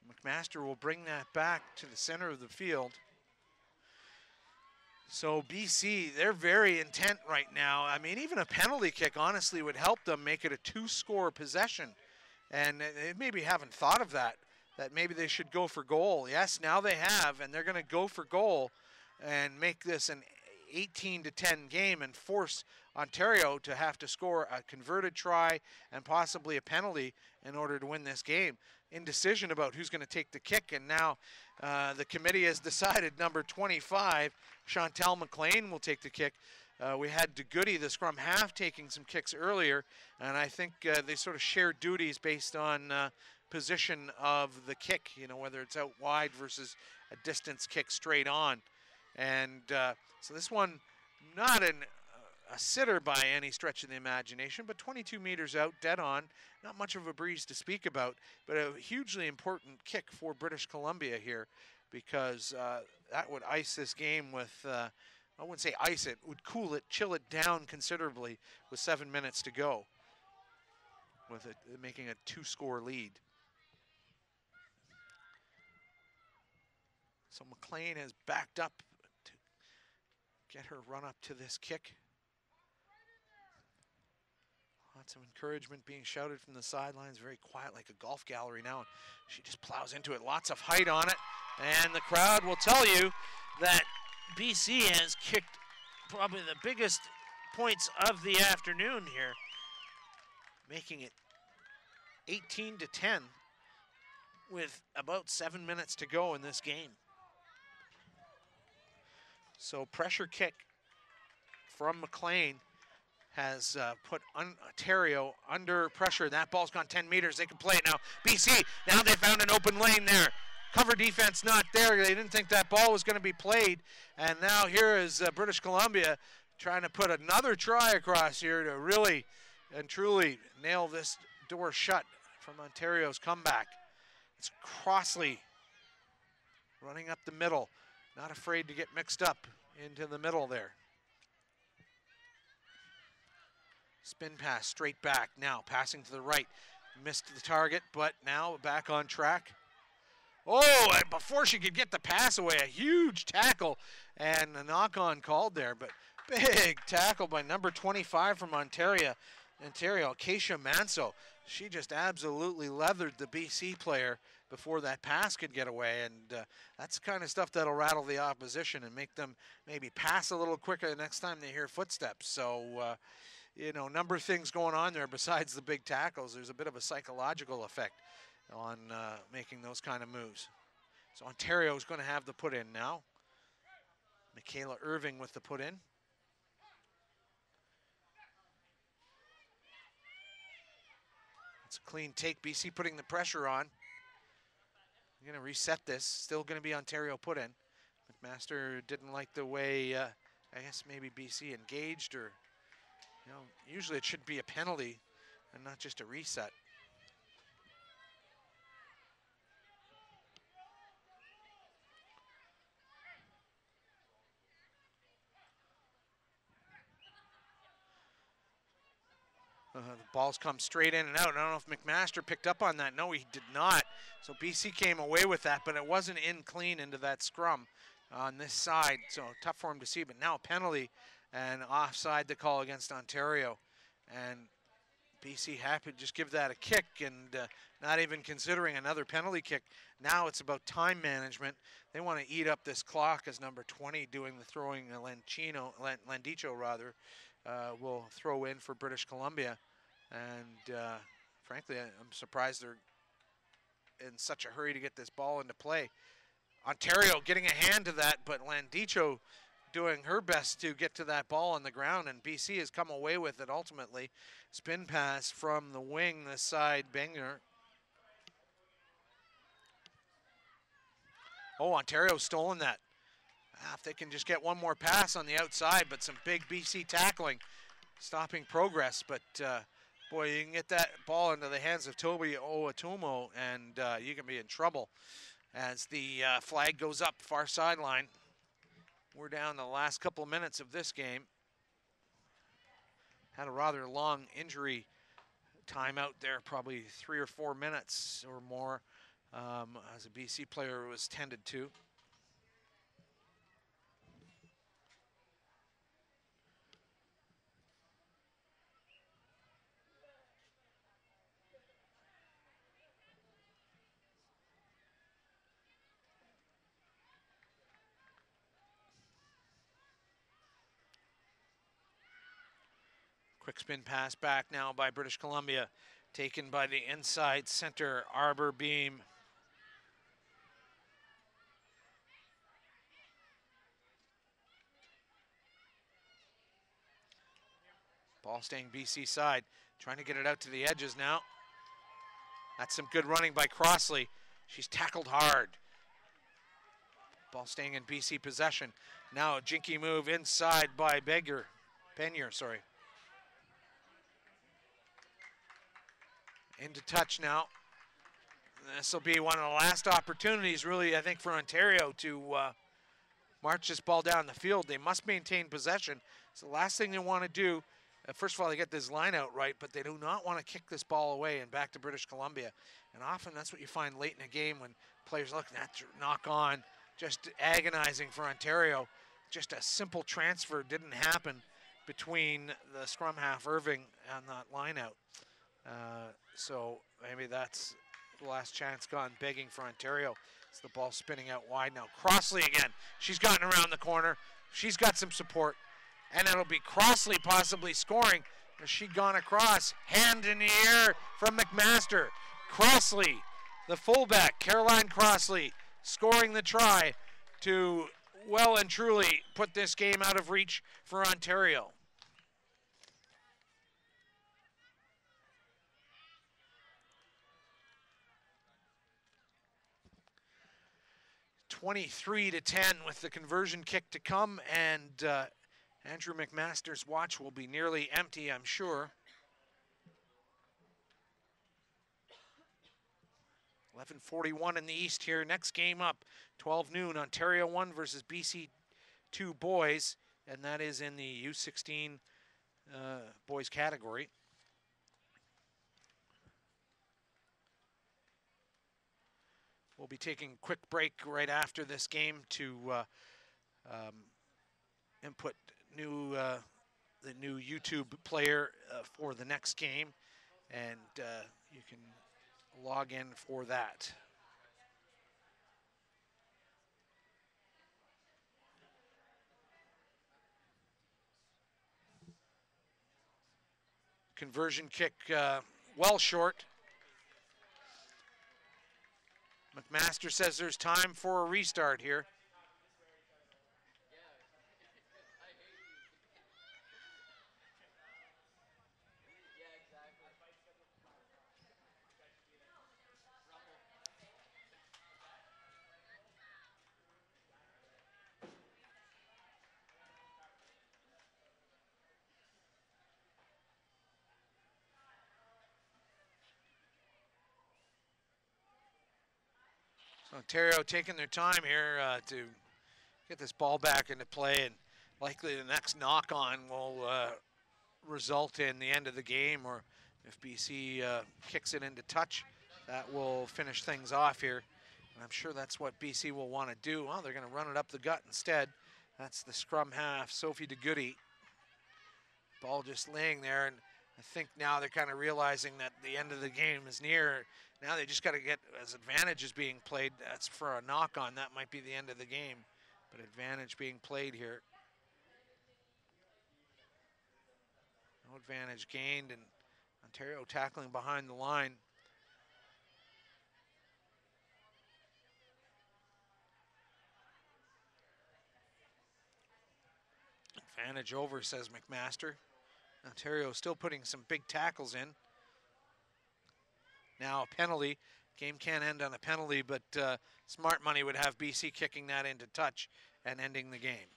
McMaster will bring that back to the center of the field. So BC, they're very intent right now. I mean, even a penalty kick honestly would help them make it a 2-score possession. And they maybe haven't thought of that maybe they should go for goal. Yes, now they have, and they're gonna go for goal and make this an 18-10 game and force Ontario to have to score a converted try and possibly a penalty in order to win this game. Indecision about who's going to take the kick, and now the committee has decided number 25, Chantel McLean, will take the kick. We had DeGoody, the scrum half, taking some kicks earlier, and I think they sort of share duties based on position of the kick, you know, whether it's out wide versus a distance kick straight on. And so this one, not a sitter by any stretch of the imagination, but 22 meters out, dead on. Not much of a breeze to speak about, but a hugely important kick for British Columbia here, because that would ice this game with, I wouldn't say ice it, would cool it, chill it down considerably with 7 minutes to go, with it making a 2-score lead. So McLean has backed up to get her run up to this kick. Lots of encouragement being shouted from the sidelines, very quiet like a golf gallery now. She just plows into it, lots of height on it, and the crowd will tell you that BC has kicked probably the biggest points of the afternoon here, making it 18-10 with about 7 minutes to go in this game. So pressure kick from McLean has put Ontario under pressure. That ball's gone 10 meters. They can play it now. BC, now they found an open lane there. Cover defense not there. They didn't think that ball was going to be played. And now here is British Columbia trying to put another try across here to really and truly nail this door shut from Ontario's comeback. It's Crossley running up the middle. Not afraid to get mixed up into the middle there. Spin pass straight back. Now passing to the right. Missed the target, but now back on track. Oh, and before she could get the pass away, a huge tackle and a knock-on called there. But big tackle by number 25 from Ontario, Keisha Manso. She just absolutely leathered the BC player before that pass could get away. And that's the kind of stuff that'll rattle the opposition and make them maybe pass a little quicker the next time they hear footsteps. So, you know, number of things going on there besides the big tackles. There's a bit of a psychological effect on making those kind of moves. So Ontario is going to have the put in now. Michaela Irving with the put in. It's a clean take. BC putting the pressure on. I'm going to reset this. Still going to be Ontario put in. McMaster didn't like the way, I guess maybe BC engaged, or, you know, usually it should be a penalty and not just a reset. The balls come straight in and out. I don't know if McMaster picked up on that. No, he did not. So BC came away with that, but it wasn't in clean into that scrum on this side. So tough for him to see, but now a penalty and offside the call against Ontario. And BC happy to just give that a kick and not even considering another penalty kick. Now it's about time management. They want to eat up this clock as number 20 doing the throwing. Landicho rather, will throw in for British Columbia. And frankly, I'm surprised they're in such a hurry to get this ball into play. Ontario getting a hand to that, but Landicho doing her best to get to that ball on the ground, and BC has come away with it ultimately. Spin pass from the wing, this side, Benger. Oh, Ontario's stolen that. If they can just get one more pass on the outside, but some big BC tackling, stopping progress. But boy, you can get that ball into the hands of Toby Oatumo, and you can be in trouble as the flag goes up far sideline. We're down the last couple of minutes of this game. Had a rather long injury timeout there, probably 3 or 4 minutes or more, as a BC player was tended to. Quick spin pass back now by British Columbia, taken by the inside center, Arbor Beam. Ball staying BC side, trying to get it out to the edges now. That's some good running by Crossley. She's tackled hard. Ball staying in BC possession. Now a jinky move inside by Penyer, sorry. Into touch now. This will be one of the last opportunities, really, I think, for Ontario to march this ball down the field. They must maintain possession. It's the last thing they want to do. First of all, they get this line out right, but they do not want to kick this ball away and back to British Columbia. And often that's what you find late in a game when players looking at knock on, just agonizing for Ontario. Just a simple transfer didn't happen between the scrum half Irving and that line out. So maybe that's the last chance gone begging for Ontario. It's the ball spinning out wide now. Crossley again. She's gotten around the corner. She's got some support. And it'll be Crossley possibly scoring. Has she gone across? Hand in the air from McMaster. Crossley, the fullback, Caroline Crossley, scoring the try to well and truly put this game out of reach for Ontario. (23-10) with the conversion kick to come, and Andrew McMaster's watch will be nearly empty, I'm sure. 11:41 in the East here. Next game up, 12 noon, Ontario 1 versus BC 2 boys, and that is in the U16 boys category. We'll be taking a quick break right after this game to input the new YouTube player for the next game, and you can log in for that. Conversion kick well short. McMaster says there's time for a restart here. Ontario taking their time here to get this ball back into play, and likely the next knock-on will result in the end of the game, or if BC kicks it into touch, that will finish things off here. And I'm sure that's what BC will want to do. Well, they're going to run it up the gut instead. That's the scrum half, Sophie DeGoody. Ball just laying there, and I think now they're kind of realizing that the end of the game is near. Now they just got to get, as advantage is being played, that's for a knock-on. That might be the end of the game, but advantage being played here. No advantage gained, and Ontario tackling behind the line. Advantage over, says McMaster. Ontario still putting some big tackles in. Now a penalty. Game can't end on a penalty, but smart money would have BC kicking that into touch and ending the game.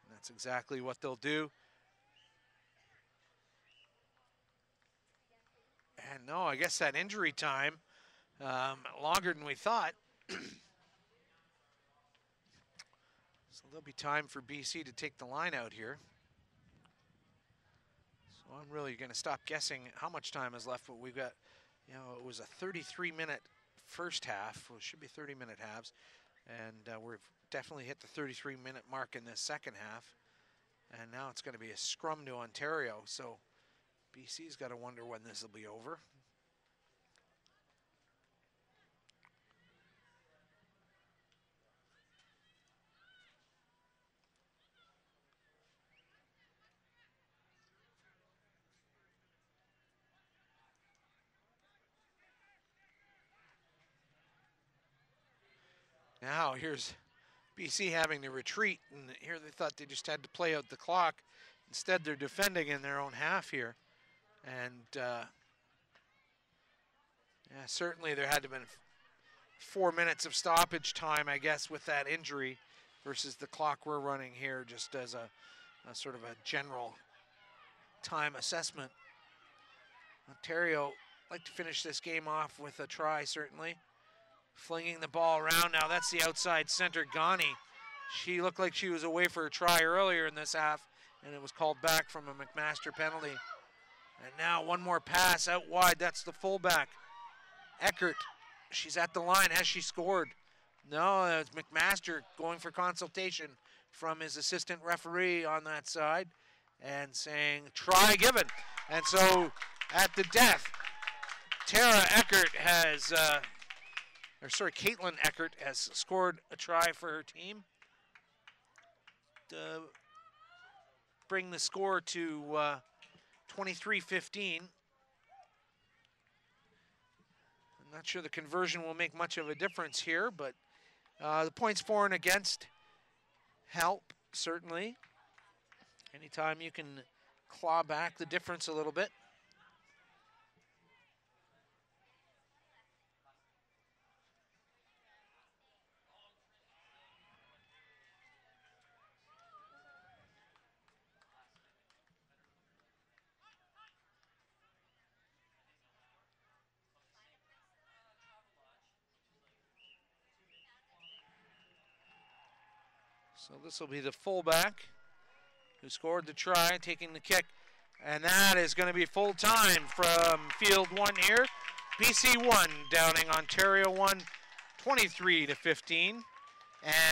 And that's exactly what they'll do. And no, I guess that injury time, longer than we thought. So there'll be time for BC to take the line out here. So I'm really going to stop guessing how much time is left, but we've got, you know, it was a 33-minute first half. Well, it should be 30-minute halves. And we've definitely hit the 33-minute mark in this second half. And now it's going to be a scrum to Ontario. So BC's got to wonder when this will be over. Now here's BC having to retreat, and here they thought they just had to play out the clock. Instead, they're defending in their own half here. And yeah, certainly there had to have been 4 minutes of stoppage time, I guess, with that injury versus the clock we're running here, just as a sort of a general time assessment. Ontario like to finish this game off with a try, certainly. Flinging the ball around now. That's the outside center, Ghani. She looked like she was away for a try earlier in this half, and it was called back from a McMaster penalty. And now one more pass out wide. That's the fullback, Eckert. She's at the line. Has she scored? No, it's McMaster going for consultation from his assistant referee on that side and saying, try given. And so at the death, Tara Eckert has... Caitlin Eckert has scored a try for her team to bring the score to 23-15. I'm not sure the conversion will make much of a difference here, but the points for and against help, certainly. Anytime you can claw back the difference a little bit. So this will be the fullback who scored the try, taking the kick. And that is going to be full time from field one here. BC 1, downing Ontario 1, 23-15.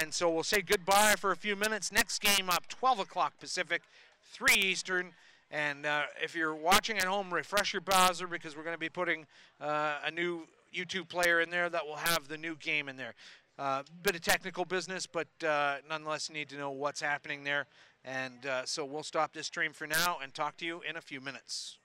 And so we'll say goodbye for a few minutes. Next game up, 12 o'clock Pacific, 3 Eastern. And if you're watching at home, refresh your browser because we're going to be putting a new YouTube player in there that will have the new game in there. Bit of technical business, but nonetheless you need to know what's happening there. And so we'll stop this stream for now and talk to you in a few minutes.